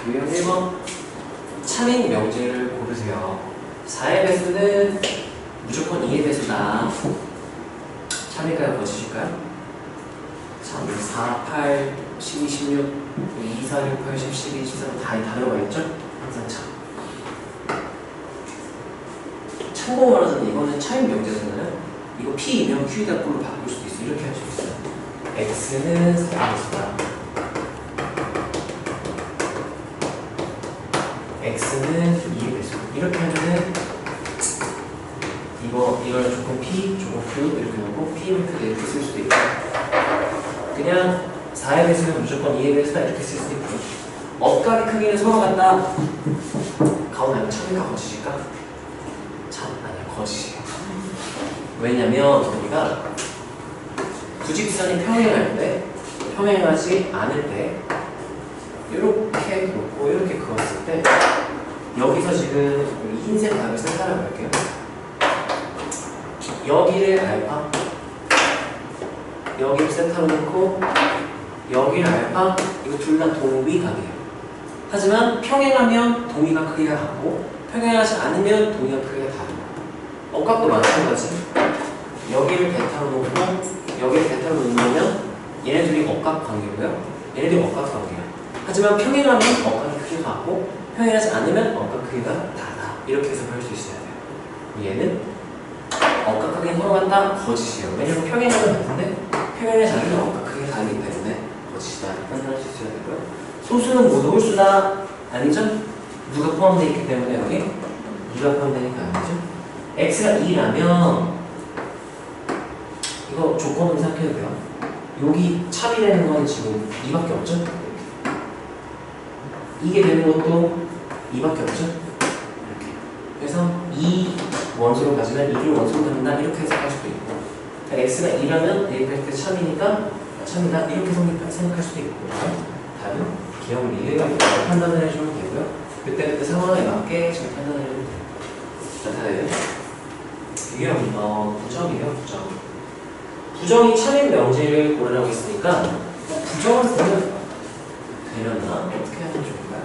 유형 1번 참인 명제를 고르세요. 4의 배수는 무조건 2의 배수다. 참일까요? 거짓일까요? 자, 4, 8, 12, 16, 2, 4, 6, 8, 10, 12, 13 다 들어가 있죠? 항상 참. 참고 말하자면 이거는 참인 명제잖아요. 이거 P이면 Q에다 꼴로 바꿀 수도 있어. 이렇게 할 수 있어요. X는 4의 배수다. X는 2의 배수. 이렇게 하면은 이걸 조건 P, 조건 Q 이렇게 놓고 P를 이렇게 쓸 수도 있고, 그냥 4의 배수는 무조건 2의 배수다 이렇게 쓸 수도 있고. 억각의 크기는 서로 같다. 가온 아니면 참일까 거짓일까? 참 아니야, 거짓이에요. 왜냐면 우리가 부직선이 평행할 때, 평행하지 않을 때 이렇게 놓고 이렇게 그었을 때 여기서 지금 흰색 답을 생각해 볼게요. 여기를 알파, 여기를 세타로 놓고 여기를 알파, 이거 둘 다 동위각이에요. 하지만 평행하면 동위각 크기가 같고 평행하지 않으면 동위각 크기가 다르고, 억각도 마찬가지. 여기를 베타로 놓고 여기를 베타로 놓으면 얘네들이 억각 관계고요. 얘네들이 억각 관계예요. 하지만 평행하면 억각의 크기가 같고 평행하지 않으면 억각 크기가 다르다. 이렇게 해석을 할 수 있어야 돼요. 얘는 억각하게 서로 같다? 거짓이에요. 왜냐면 평행하면 같은데 평행하지 않으면 억각 크기가 다르기 때문에 거짓이다. 판단할 수 있어야 되고요. 소수는 모두 홀수다. 아니죠? 누가 포함되어 있기 때문에 여기 누가 포함되니까 아니죠? X가 2라면 이거 조건으로 생각해도 돼요. 여기 참이 되는 건 지금 2밖에 없죠? 이게 되는 것도 2밖에 없죠? 이렇게. 그래서 2 원소로 가지면 2를 원소로 갖는다. 이렇게 해석할 수도 있고, X가 2라면 대입할 때 참이니까 참이다. 이렇게 생각할 수도 있고. 답은 기억 리을 판단을 해주면 되고요. 그때 상황에 맞게 잘 판단을 해주면 돼요. 자, 다음 유형 부정이에요. 부정이 참인 명제를 고르라고 했으니까 부정을 쓰면 되려나? 어떻게 하면 좋을까요?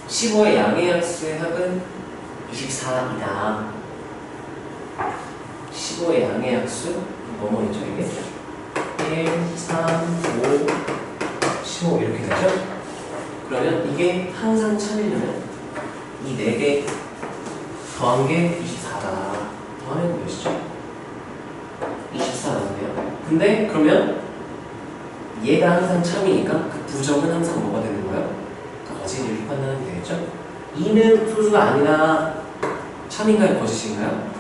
15의 양의 약수의 합은 24이다. 15의 양의 약수 뭐뭐이죠 이게? 1, 3, 5, 15 이렇게 되죠? 그러면 이게 항상 참이려면 이 4개 더한 게 24다. 더하면 몇이죠? 24 나오네요. 근데 그러면 얘가 항상 참이니까 그 부정은 항상 뭐가 되는 거예요? 거짓 이렇게 판단하면 되겠죠? 2는 소수가 아니라 참인가요? 거짓인가요?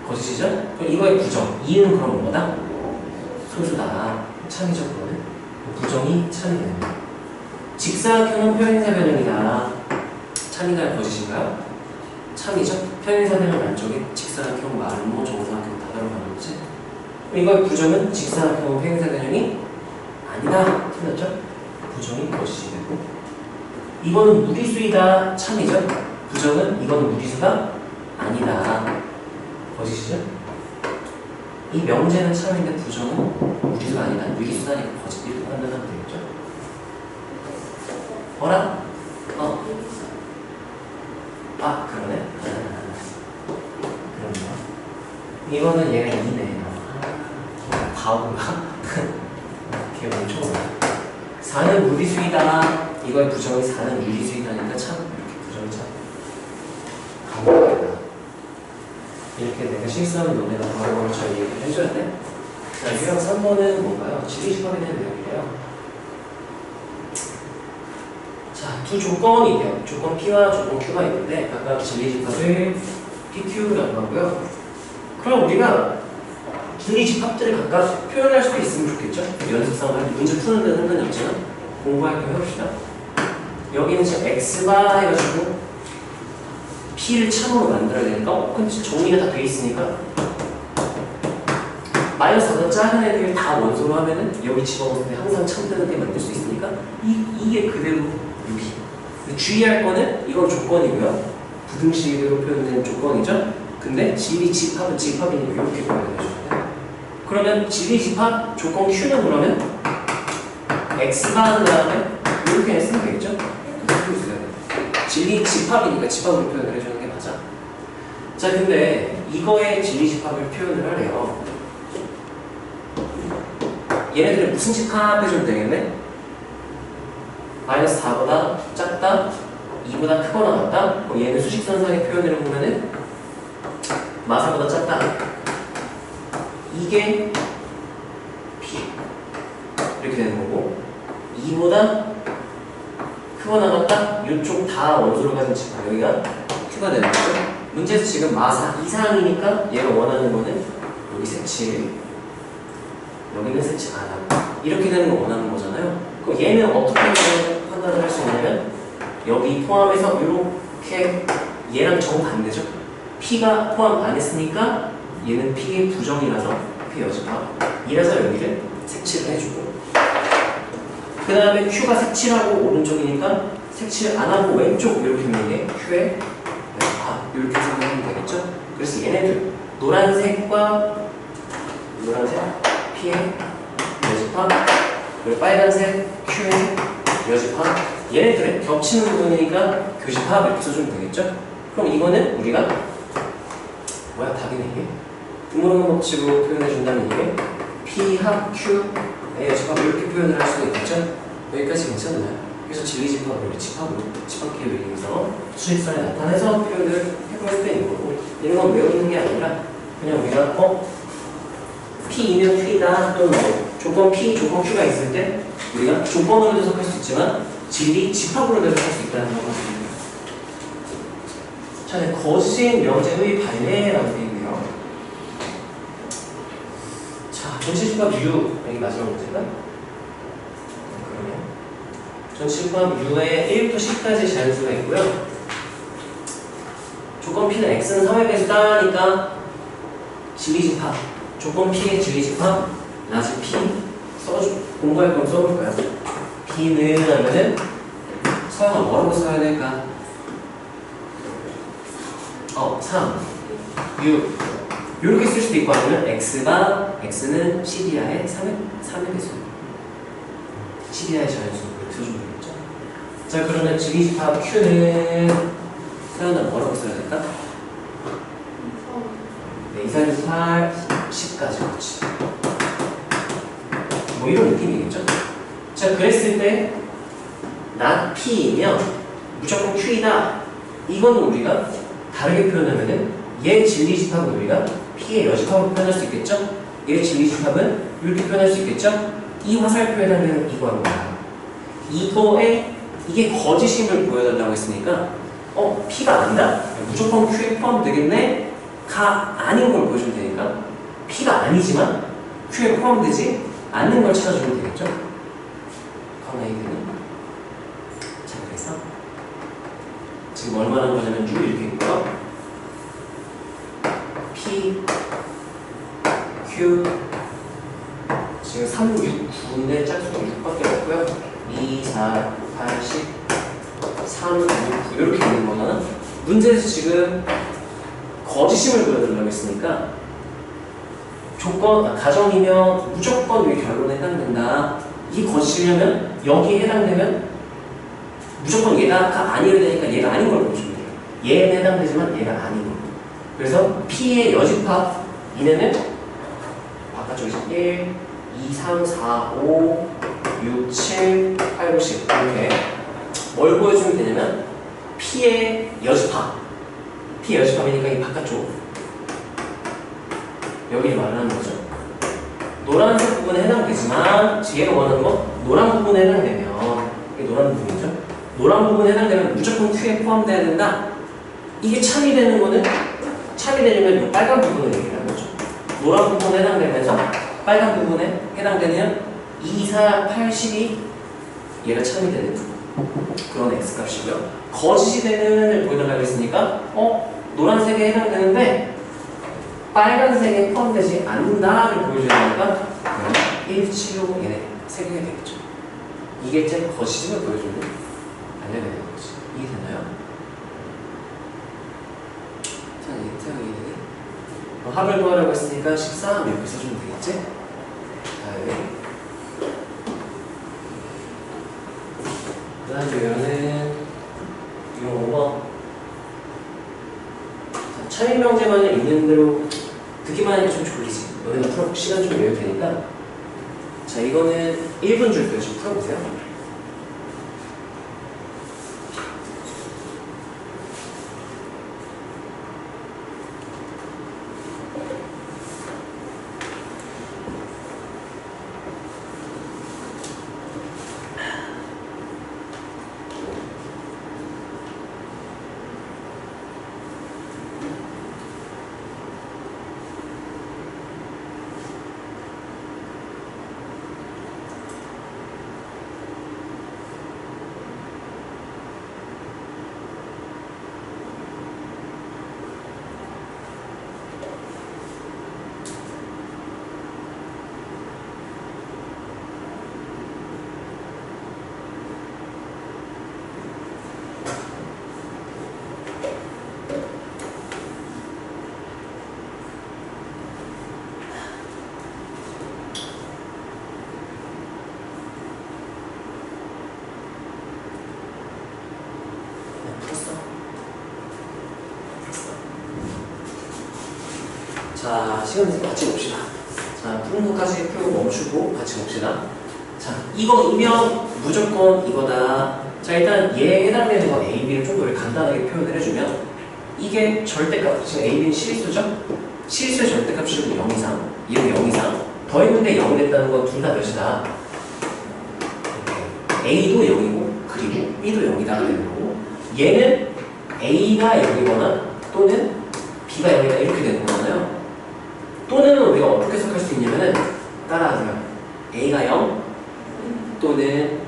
거짓이죠? 그럼 이거의 부정 2는 그럼 뭐다? 소수다. 참이죠. 그거는 부정이 참이 되는 거예요. 직사각형은 평행사 변형이다. 참인가요? 거짓인가요? 참이죠? 평행사 변형 안쪽에 직사각형, 마름모, 정사각형 다 들어가는 거지. 이거의 부정은 직사각형은 평행사 변형이 아니다. 틀렸죠? 부정이 거짓이 되고, 이거는 무리수이다. 참이죠? 부정은 이거는 무리수가 아니다. 거짓이죠? 이 명제는 참인데 부정은 무리수가 아니다. 무리수다니까 거짓. 이렇게 판단하면 되겠죠? 뭐라? 아, 그러네. 그런가? 이거는 얘가 2네. 바보인가? 걔 엄청 어려워. 4는 무리수이다. 이거의 부정이 4는 유리수이다니까 참 이렇게 부정이 참 강력하다. 이렇게 내가 실수하면 너네가 바로 저 얘기를 해줘야 돼. 자, 유형 3번은 뭔가요? 지리집합에 대한 내용이래요. 자, 두 조건이 돼요. 조건 P와 조건 Q가 있는데 각각 진리집합을 PQ라고 하고요. 그럼 우리가 진리집합들을 각각 표현할 수도 있으면 좋겠죠? 연습상 할 때 문제 푸는 데는 상관이 없지만 공부할 때 해봅시다. 여기는 지금 X바 해가지고 P를 참으로 만들어야 되니까 근데 정리가 다 돼 있으니까 마이너스보다 작은 애들 다 원소로 하면은 여기 집어넣을 때 항상 참되는 게 만들 수 있으니까 이게 그대로 여기. 근데 주의할 거는 이건 조건이고요. 부등식으로 표현된 조건이죠. 근데 진리집합은 집합이니까 이렇게 표현해줘야 돼요. 그러면 진리집합 조건 Q는 그러면 X가 그 다음에 이렇게 쓰면 되겠죠? 진리집합이니까 집합으로 표현을 해주는 게 맞아. 자, 근데 이거의 진리집합을 표현을 하래요. 얘네들은 무슨 집합 해주면 되겠네? 마이너스 4보다 작다, 2보다 크거나 같다. 그럼 얘는 수직선상의 표현을 보면은 마사보다 작다. 이게 P 이렇게 되는 거고, 2보다 크거나 같다. 이쪽 다 원소를 가진 집합 여기가 Q가 되는 거죠. 문제에서 지금 마사 이상이니까 얘가 원하는 거는 여기 색칠, 여기는 색칠 안 하고 이렇게 되는 거 원하는 거잖아요. 그럼 얘는 어떻게 판단을 할 수 있냐면 여기 포함해서 이렇게 얘랑 정반대죠. P가 포함 안 했으니까 얘는 P의 부정이라서 P 여집합이라서 여기를 색칠을 해주고, 그 다음에 Q가 색칠하고 오른쪽이니까 색칠 안 하고 왼쪽 이렇게 있는 게 Q의 여집합 이렇게 생각하면 되겠죠. 그래서 얘네들 노란색과 노란색 P의 여집합, 그리고 빨간색 Q의 여집합, 얘네들의 겹치는 부분이니까 교집합 이렇게 써주면 되겠죠. 그럼 이거는 우리가 뭐야 답이네 이게. 분모론의 법칙으로 표현해준다면 이게 P 합 Q의 여집합 이렇게 표현을 할 수가 있겠죠. 여기까지 괜찮나요? 그래서 진리집합을 집합기에 의해서 수직선에 나타내서 표현을 해볼 수 있는 거고, 이런 건 외우는 게 아니라 그냥 우리가 P이면 Q다 또는 뭐 조건 P, 조건 Q가 있을 때 우리가 조건으로 해석할 수 있지만 진리 집합으로 해석할 수 있다는 거 같습니다. 자, 네, 거짓 명제의 발매라고 되어 있네요. 자, 전치집합 U, 여기 마지막 문제가 그러면 전치집합 U에 1부터 10까지 자연수가 있고요. 조건 P는 X는 3의 배수 따니까 진리집합, 조건 P의 진리집합 라지 P 공부할 건 써볼까요? P는 하면은 서양아 뭐라고 써야 될까? 3, 6 이렇게 쓸 수도 있고, 아니면 X는 12하의 3의 배수, 12하의 자연수 이렇게 써주면 되겠죠? 자, 그러면 진리집합 Q는 서양아 뭐라고 써야 될까? 2, 4, 6, 8, 10까지 그렇지. 뭐 이런 느낌이겠죠? 자, 그랬을 때 not P이면 무조건 Q이다. 이거는 우리가 다르게 표현하면은 얘 진리집합은 우리가 P의 여집합으로 표현할 수 있겠죠? 얘 진리집합은 이렇게 표현할 수 있겠죠? 이 화살표에다는 이거 하는 거야. 이거에 이게 거짓임을 보여달라고 했으니까 P가 아니다. 무조건 Q에 포함되겠네? 가 아닌 걸 보여주면 되니까 P가 아니지만 Q에 포함되지 않는 걸 찾아주면 되겠죠? 커네이드는. 자, 그래서 지금 얼마나 거냐면 U 이렇게 있고요. P, Q 지금 3, 6, 9인데 짝수가 6밖에 없고요. 2, 4, 8, 10, 3, 6, 9 이렇게 있는 거잖아. 문제에서 지금 거짓임을 보여달라고 했으니까 가정이면 무조건 이 결론에 해당된다. 이 거짓이려면 여기에 해당되면 무조건 얘가 아니어야 되니까 얘가 아닌 걸 보여주면 돼요. 얘는 해당되지만 얘가 아닌 거. 그래서 P의 여집합 이내는 바깥쪽에서 1, 2, 3, 4, 5, 6, 7, 8, 9, 10 이렇게 뭘 보여주면 되냐면 P의 여집합, P의 여집합이니까 이 바깥쪽 여기를 말하는 거죠. 노란색 부분에 해당되지만 얘가 원하는 건 노란 부분에 해당되면, 이게 노란 부분이죠. 노란 부분에 해당되면 무조건 Q에 포함돼야 된다. 이게 참이 되는 거는, 참이 되려면 이 빨간 부분을 얘기하는 거죠. 노란 부분에 해당되면서 빨간 부분에 해당되는 2, 4, 8, 10이 얘가 참이 되는 그런 X값이고요. 거짓이 되는 보여달라고 했으니까 노란색에 해당되는데 빨간색에 포함되지 않는다를 보여줘야 되니까 1, 7, 5 얘네 세 개가 되겠죠. 이게 제 거짓임을 보여주는 알려야 되는 거지. 이해 되나요? 자, 이해되네. 합을 구하라고 했으니까 13 이렇게 써주면 되겠지? 다음에 그 다음에 이거는 이런 5번 차일명제만을 있는 대로 듣기만 하니까 좀 졸리지. 너네가 풀어볼 시간 좀 여유 되니까. 자, 이거는 1분 줄 거예요. 좀 풀어보세요. 자, 시간 내서 같이 봅시다. 자, 푸는 것까지 풀고 멈추고 같이 봅시다. 자, 이거이면 무조건 이거다. 자, 일단 얘에 해당되는 거 A, B를 좀 더 간단하게 표현을 해주면 이게 절대값, 지금 A, B는 실수죠? 실수의 절대값이 0 이상, 얘는 0 이상. 더 있는데 0이 됐다는 건 둘 다 몇이다? A도 0이고 그리고 B도 0이다 되는 거고, 얘는 A가 0이거나 또는 B가 0이다 이렇게 되는 거잖아요. 또는 우리가 어떻게 해석할 수 있냐면은 따라하세요. A가 0 또는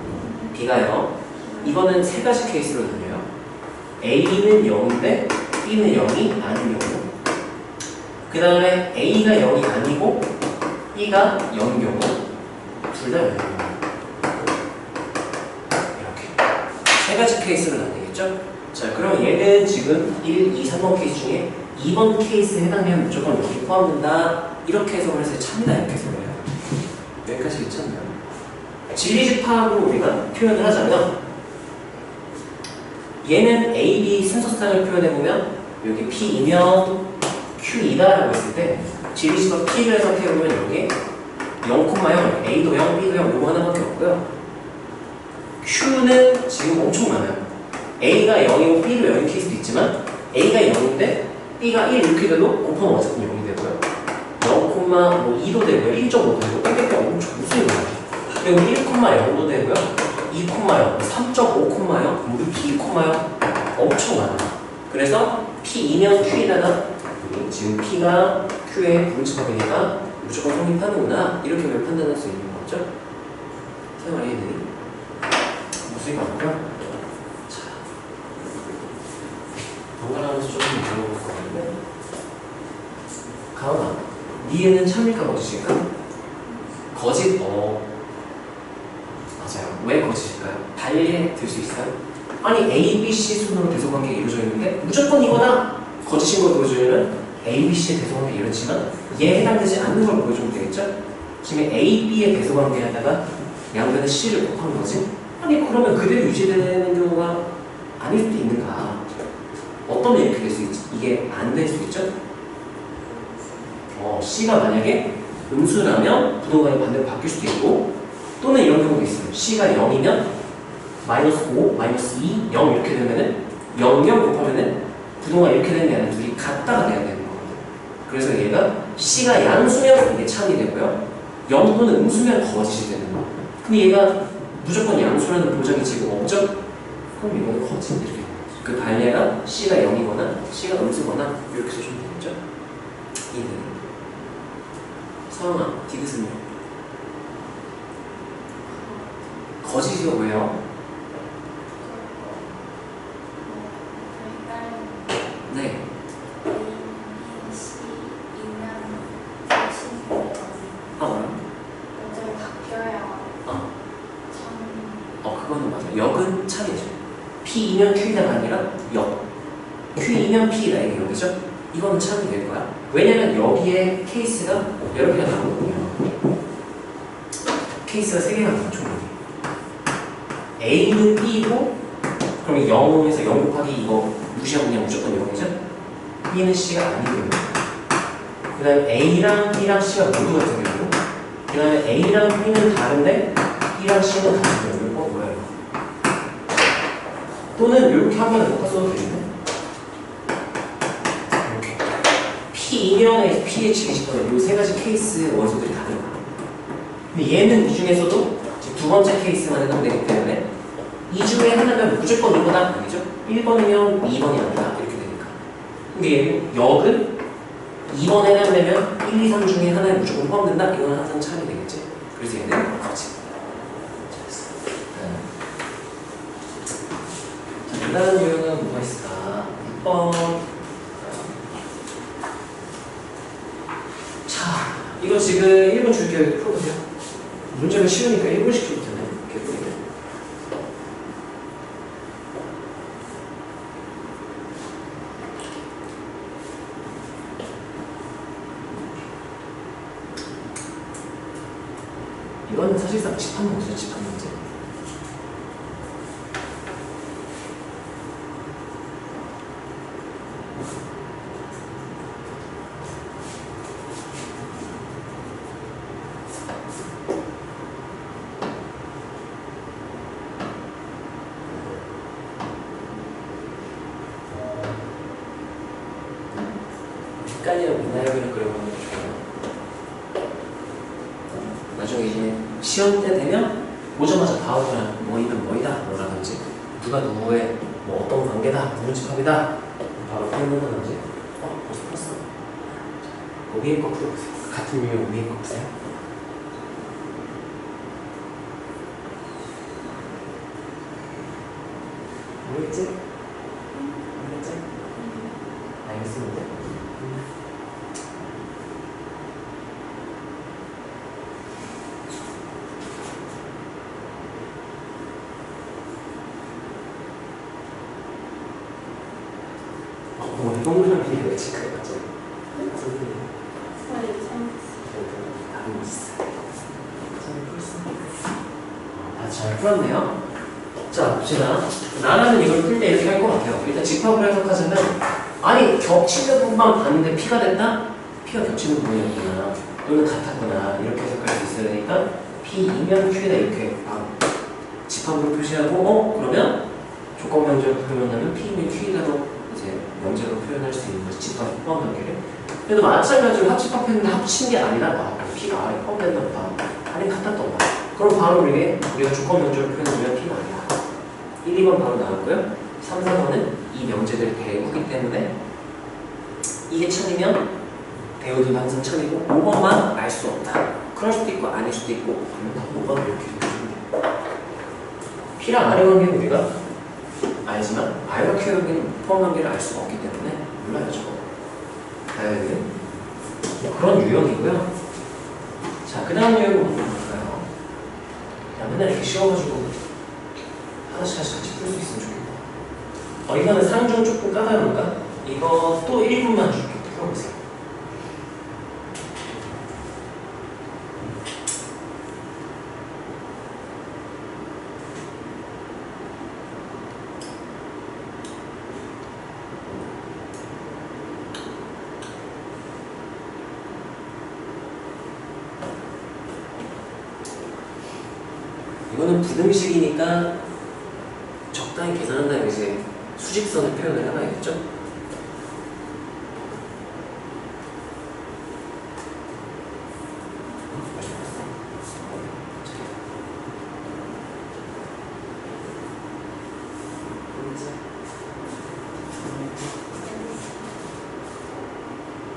B가 0. 이거는 세 가지 케이스로 나뉘어요. A는 0인데 B는 0이 아닌 경우. 그 다음에 A가 0이 아니고 B가 0인 경우. 둘 다 0인 경우. 이렇게 세 가지 케이스로 나뉘겠죠? 자, 그럼 얘는 지금 1, 2, 3번 케이스 중에 2번 케이스에 해당되면 무조건 여기 포함된다. 이렇게 해석을 해서 참다 이렇게 해석을 해요. 여기까지 괜찮나요? 진리식 파악으로 우리가 표현을 하자면 얘는 A, B 순서상을 표현해보면 여기 P이면 Q이다라고 했을 때 진리식과 P를 해석해보면 여기 0,0 A도 0, B도 0 요거 하나밖에 없고요. Q는 지금 엄청 많아요. A가 0이고 B도 0인 케이스도 있지만 A가 0인데 B가 1 이렇게 돼도 곱하면 어쨌든 0이 되고요. 0,2도 되고요. 1.5도 되고 이렇게 엄청 무수히 많아요. 그리고 1,0도 되고요. 2,0, 3.5,0, 모두 P,0 엄청 많아요. 그래서 P이면 Q에다가 지금 P가 Q의 부분집합이니까 무조건 성립하는구나 이렇게 우리가 판단할 수 있는 거죠. 생활 이해되니? 무수히 많고요. 자, 번갈아가면서 조금 물어볼 것 같은데 가은아, 니에는 참일까 거짓일까? 거짓, 맞아요. 왜 거짓일까요? 달리 들 수 있어요? 아니 A, B, C 순으로 대소관계가 이루어져 있는데 무조건 이거다! 거짓인 걸 보여주려면 A, B, C의 대소관계가 이렇지만 얘에 해당되지 않는 걸 보여주면 되겠죠? 지금 A, B의 대소관계에다가 양변의 C를 곱한 거지? 아니 그러면 그대로 유지되는 경우가 아닐 수도 있는가? 어떤 일이 이렇게 될 수 있지? 이게 안 될 수 있죠? C가 만약에 음수라면 부동간이 반대로 바뀔 수도 있고 또는 이런 경우도 있어요. C가 0이면 마이너스 5, 마이너스 2, 0 이렇게 되면은 0, 0 곱하면은 부동간 이렇게 되는 게 아니라 둘이 같다가 돼야 되는 거거든요. 그래서 얘가 C가 양수면 이게 참이 되고요. 0 또는 음수면 거짓이 되는 거예요. 근데 얘가 무조건 양수라는 보장이 지금 없죠? 그럼 이거는 거짓 이렇게 되는 거죠. 그 발레가 C가 0이거나 C가 음수거나 이렇게 써주면 되겠죠? 이는 서영아, 디귿은요? 거짓이요? 왜요? 네. 뭐요? 그거는 맞아요. 역은 참이죠. P이면 Q이다가 아니라 역. Q이면 P이다 이게 역이죠? 이거는 참이 될 거야. 왜냐면 여기에 케이스가 여러 개가 나오거든요. 케이스가 3개가 나와요, 총력이. A는 B고, 그럼 0에서 0 곱하기 이거 무시하고 그냥 무조건 0이죠? B는 C가 아니고요. 그 다음에 A랑 B랑 C가 모두 같은 경우, 그 다음에 A랑 B는 다른데 B랑 C는 같은 경우. 이거 뭐예요? 또는 이렇게 하면 뭔가 써도 되겠네. 이렇게 P2면에 PH 기식하는 이 세 가지 케이스의 원소들이 다른 거예요. 근데 얘는 이 중에서도 두 번째 케이스만 해당되기 때문에 이 중에 하나면 무조건 이거다 아니죠? 1번이면 2번이 아니다 이렇게 되니까. 근데 얘는 역은 2번에 해당되면 1, 2, 3 중에 하나에 무조건 포함된다? 이건 항상 참이 되겠지? 그래서 얘는 그렇지. 자, 다른 유형은 뭐가 있을까? 6번. 자, 이거 지금 1번 줄게요. 풀어보세요. 문제가 쉬우니까 1분씩 줘도 되네. 이렇게 풀리게. 이거는 사실상 집합 문제죠, 집합 문제. 헷갈리는 문화역을 그려보는 게 좋아요. 나중에 이제 시험 때 되면 보자마자 바로 그냥 뭐이든 뭐이다 뭐라든지 누가 누구의 뭐 어떤 관계다 누구 집합이다 바로 표현한다든지 벌써 풀었어. 위에 거 풀어보세요. 같은 유형 위에 거 보세요. 모르겠지? 모르겠지? 알겠습니다. 동물원 비디오 체크해봤죠? 선생님. 답은 있어. 잘 풀었네요. 자, 봅시다. 나라는 이걸 풀 때 이렇게 할 것 같아요. 일단 집합으로 해석하자면, 아니, 겹치는 부분만 봤는데 P가 됐다? P가 겹치는 부분이었구나. 또는 같았구나. 이렇게 해석할 수 있어야 되니까, P2면 Q다. 이렇게 바로 집합으로 표시하고, 그러면 조건 명제로 표현하면 P면 Q다로 이제 명제로 표현할 수 있는 거지. 집합 포함 관계를. 그래도 마찬가지로 합집합했는데 합친 게 아니라 P가 R에 포함된다 보다. 아니 같았던 거. 그럼 바로 우리가 조건 명제로 표현하면 P가 아니야. 1, 2번 바로 나왔고요. 3, 4번은 이 명제들이 대우기 때문에 이게 천이면 대우도 항상 천이고 5번만 알 수 없다. 그럴 수도 있고 아닐 수도 있고 그러면 다 5번 이렇게 해주면 돼. P랑 R의 관계는 우리가 알지만 R과 Q의 관계는 포함 관계를 알 수가 없기 때문에 몰라야죠. 다행히 그런 유형이고요. 자, 그 다음 유형은 뭘까요? 야, 맨날 이렇게 쉬워가지고 하나씩 같이 풀 수 있으면 좋겠다. 이거는 상중 조금 까다로운가? 이거 또 1분만 줄게. 풀어보세요. 이거는 부등식이니까 적당히 계산한 다음에 이제 수직선을 표현을 해봐야겠죠?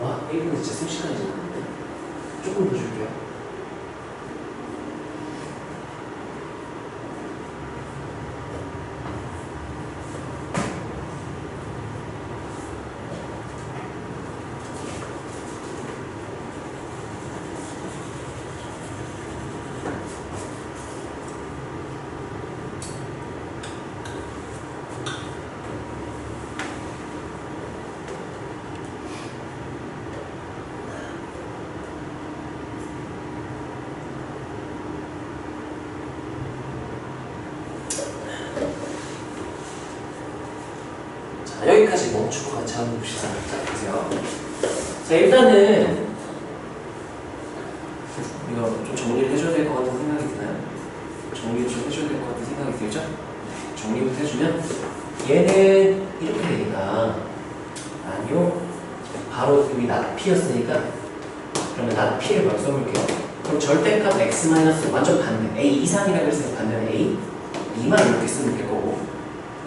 와, 1분 진짜 순식간에 지났는데 조금 더 줄게요. 여기까지 멈추고 같이 한번 봅시다. 자, 보세요. 자, 일단은 이거 좀 정리를 해줘야 될 것 같은 생각이 드나요? 정리를 좀 해줘야 될 것 같은 생각이 들죠? 정리부터 해주면 얘는 이렇게 되니까 아니요. 바로 여기 낫 P였으니까 그러면 낫 P를 바로 써볼게요. 그럼 절대값 X 마이너스 완전 반대 A 이상이라고 했을 때 반대는 A 2만 이렇게 쓰면 될 거고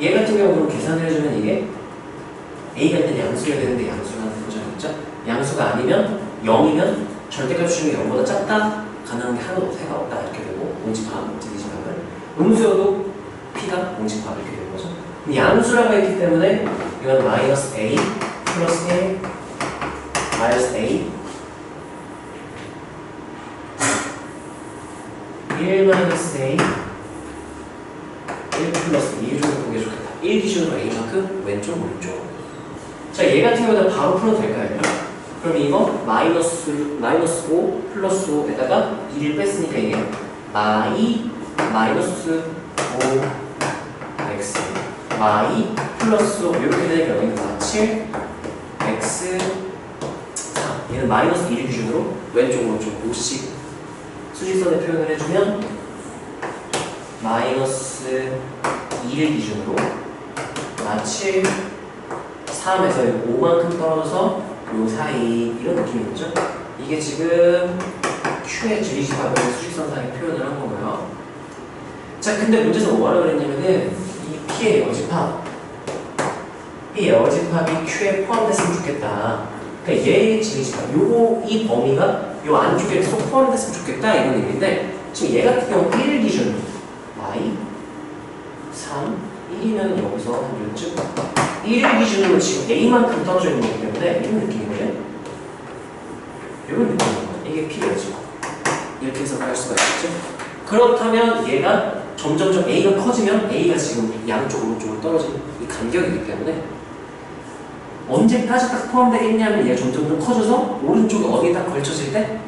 얘 같은 경우는 계산을 해주면 이게 A가 일단 양수여야 되는데 양수라는 거잖아요. 양수가 아니면 0이면 절대값 중에 0보다 작다 가능한 게 하나도 새가 없다 이렇게 되고 공집합, 디비집합을 음수여도 P가 공집합 이렇게 되는 거죠. 양수라고 했기 때문에 이건 마이너스 A 플러스 A 마이너스 A 1 마이너스 A 1 플러스 2 기준으로 보기 좋겠다. 1 기준으로 A만큼 왼쪽 오른쪽. 자, 얘 같은 경우는 바로 풀어도 될까요? 그럼 이거 마이너스 5 플러스 5에다가 1을 뺐으니까 이게 마이너스 5 x 플러스 5 이렇게 되니까 여기는 7 x 3 얘는 마이너스 1 기준으로 왼쪽 오른쪽 50 수직선에 표현을 해주면 마이너스 1 기준으로 7 3에서 5만큼 떨어져서 요 사이 이런 느낌인 거죠. 이게 지금 Q의 지리집합을 수직선상에 표현을 한 거고요. 자, 근데 문제에서 뭐라고 그랬냐면은 이 P의 여집합이 Q에 포함됐으면 좋겠다. 그러니까 얘의 지리집합, 이 범위가 요 안쪽에 쏙 포함됐으면 좋겠다 이런 의미인데 지금 얘 같은 경우 1 기준 y 3 1이면 여기서 한 요쯤 1일 기준으로 지금 A만큼 떨어져 있는 거기 때문에 이런 느낌이거든요. 이런 느낌인 거예요. 이게 P여집합 이렇게 해석할 수가 있겠죠. 그렇다면 얘가 점점점 A가 커지면 A가 지금 양쪽 오른쪽으로 떨어지는 이 간격이기 때문에 언제까지 딱 포함되겠냐면 얘가 점점 커져서 오른쪽에 어디에 딱 걸쳐질 때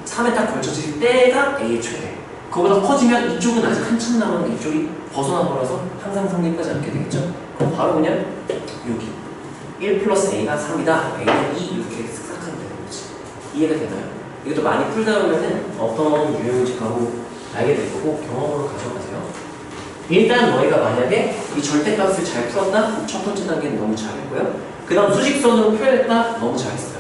3에 딱 걸쳐질 때가 A의 최대. 그거보다 커지면 이쪽은 아직 한참 남았는데 이쪽이 벗어나 버려서 항상 성립하지 않게 되겠죠. 그럼 바로 그냥 여기 1 플러스 A가 3이다 A는 2 이렇게 생각하면 되는 거지. 이해가 되나요? 이것도 많이 풀다 보면은 어떤 유형인지 바로 알게 될 거고 경험으로 가져가세요. 일단 너희가 만약에 이 절대값을 잘 풀었다? 첫 번째 단계는 너무 잘했고요. 그 다음 수직선으로 표현했다? 너무 잘했어요.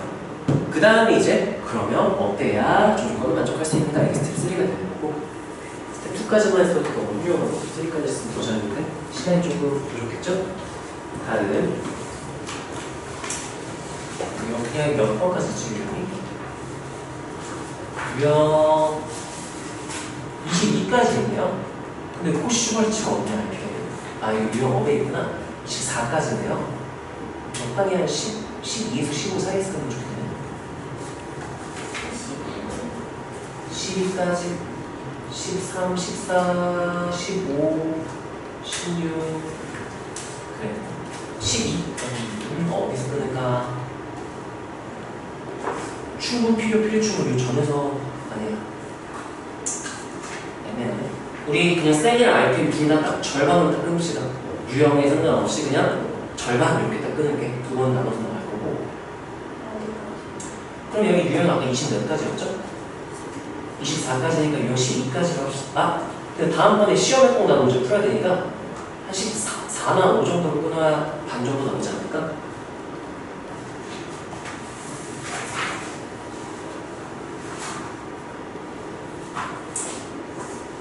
그 다음에 이제 그러면 어때야 조건을 만족할 수 있는가? 이게 스텝 3가 되는 거고 스텝 2까지만 해서도 너무 훌륭하고 3까지 했으면 더 잘했는데 시간이 조금 부족했죠? 다음 그냥 몇 번까지 지금 유형 22까지 있네요. 근데 혹시 슈벌치가 없냐 이렇게. 아 이거 유형 업에 있구나. 24까지인데요. 적당히 한 12에서 15 사이에 쓰는 게 좋겠네요. 12까지 13, 14, 15, 16 그래 12 어디서 끊을까? 충분 필요 필충을 이 전에서 아니야 애매하네. 우리 그냥 셀이랑 RPM 둘 다 딱 절반으로 딱 끊읍시다. 유형에 상관없이 그냥 절반 이렇게 딱 끊은 게 두 번 나눠서 나갈 거고. 그럼 여기 유형 아까 20 몇 가지였죠? 24까지니까 유형 12까지로 합시다. 아, 근데 다음번에 시험에 꼭 나도 문제 풀어야 되니까 한 14나 5 정도로 끊어야 반 정도 남지 않을까?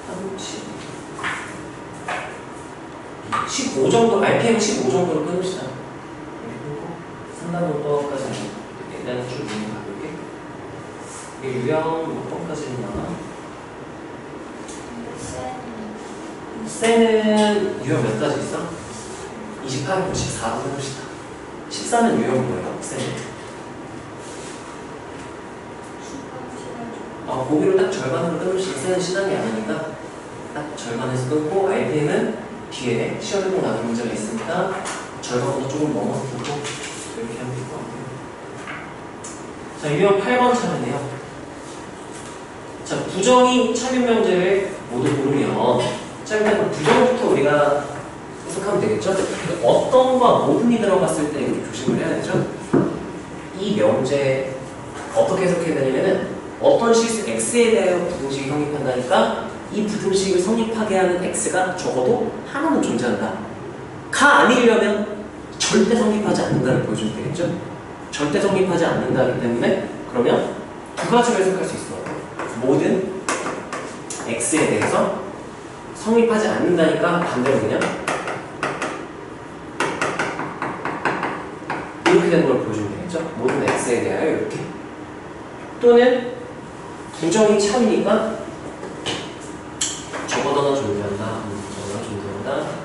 한 15 정도, RPM 15 정도로 끊읍시다. 이렇게 끊고 상단노법까지 일단 쭉 가볼게. 이게 유형 몇 번까지 있나? 셀은 유형 몇 가지 있어? 28, 54로 해봅시다. 14는 유형 뭐예요? 셀은? 거기로 딱 절반으로 끊읍시다. 셀은 시간이 안 하니까 딱 절반에서 끊고 RPM은 뒤에 시험에 꼭 나는 문제가 있으니까 절반보다 조금 넘어서 끊고 이렇게 하면 될 것 같아요. 자, 유형 8번 차례인데요. 자, 부정의 참여 명제를 모두 고르면 자, 일단 부정부터 우리가 생각하면 되겠죠? 어떤과 모든이 들어갔을 때 이렇게 조심을 해야 되죠? 이 명제 어떻게 해석해야 되냐면은 어떤 실수 x에 대하여 부등식이 성립한다니까 이 부등식을 성립하게 하는 x가 적어도 하나는 존재한다. 가 아니려면 절대 성립하지 않는다를 보여주면 되겠죠? 절대 성립하지 않는다기 때문에 그러면 두 가지로 해석할 수 있어. 모든 x에 대해서 성립하지 않는다니까 반대로 그냥 이렇게 되는 걸 보여주면 되겠죠? 모든 x에 대하여 이렇게. 또는 부정이 참이니까 적어도나 존재한다. 적어도나 존재한다.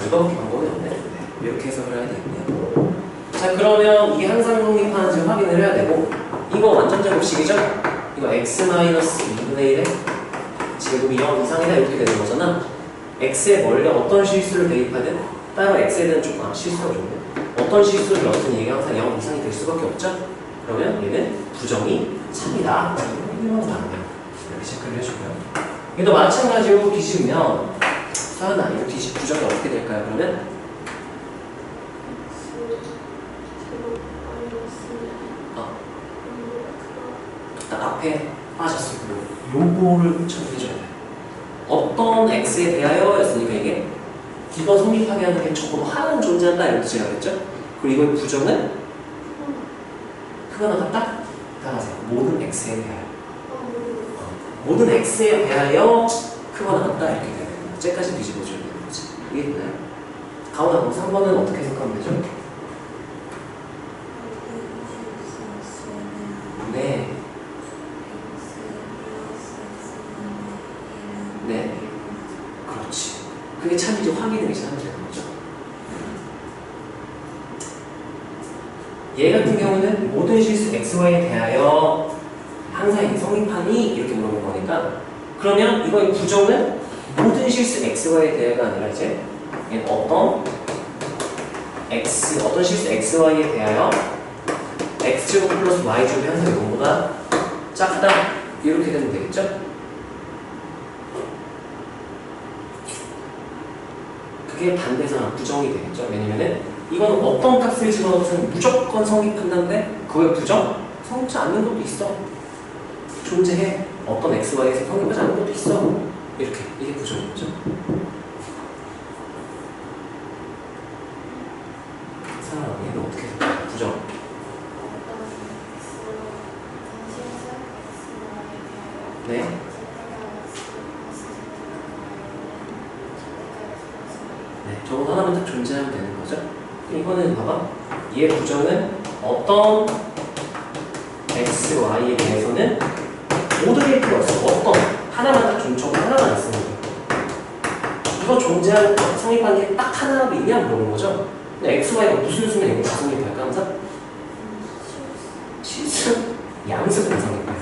이거밖에 방법이 없네. 네, 이렇게 해석을 해야 되겠네요. 자, 그러면 이게 항상 성립하는지 확인을 해야 되고 이거 완전 제곱식이죠? 이거 x-2분의 1에 제곱이 0 이상이다 이렇게 되는 거잖아. x에 원래 어떤 실수를 대입하든 따로 x에 대한 조금 실수가 좋네. 어떤 실수를 넣든 이게 항상 0 이상이 될 수밖에 없죠? 그러면 얘는 부정이 참이다. 이런 거 나오네요. 이렇게 체크를 해주고요. 얘도 마찬가지로 뒤집으면 서연아, 이거 부정이 어떻게 될까요? 그러면 딱 앞에 빠졌어요. 요거를 처리해줘야 돼요. 어떤 x에 대하여 였으니까 이게 이거 성립하게 하는 게 적어도 하나는 존재한다 이런 뜻이라겠죠? 그리고 이거의 부정은 그거나 같다? 따라하세요. 모든 x에 대하여 모든 x에 대하여 크거나 같다 이렇게 돼야 돼요. 쟤까지 뒤집어줘야 되는 거지. 이게 되나요? 가오나 그럼 3번은 어떻게 해석하면 되죠? 네. 네. 그렇지. 그게 참인지 확인을 이제 하면 되는 거죠. 얘 같은 경우는 모든 실수 xy에 대하여 항상 성립하니 이렇게 물어본 거니까 그러면 이거의 부정은 모든 실수 xy에 대하여가 아니라 이제 어떤 실수 xy에 대하여 x제곱 플러스 y제곱이 항상 이거보다 작다 이렇게 되면 되겠죠? 그게 반대상 부정이 되겠죠? 왜냐면은 이거는 어떤 값을 집어넣어서는 무조건 성립한다는데 그거의 부정? 성립하지 않는 것도 있어. 존재해. 어떤 xy에서 성립하지 않는 것도 있어. 이렇게. 이게 부정이죠. 사람 얘는 어떻게 해석해? 부정. 네. 저거 하나만 딱 존재하면 되는 거죠. 이거는 봐봐. 얘 부정은 어떤 x, y에 대해서는 모든 필요 없어. 어떤 하나만 딱 저거 하나만 있으면 돼. 이거 존재하는 성립하는 게 딱 하나라도 있냐 물어보는 거죠. 근데 x, y가 무슨 수면 이거 다 성립할까 항상? 실수, 양수는 성립해요.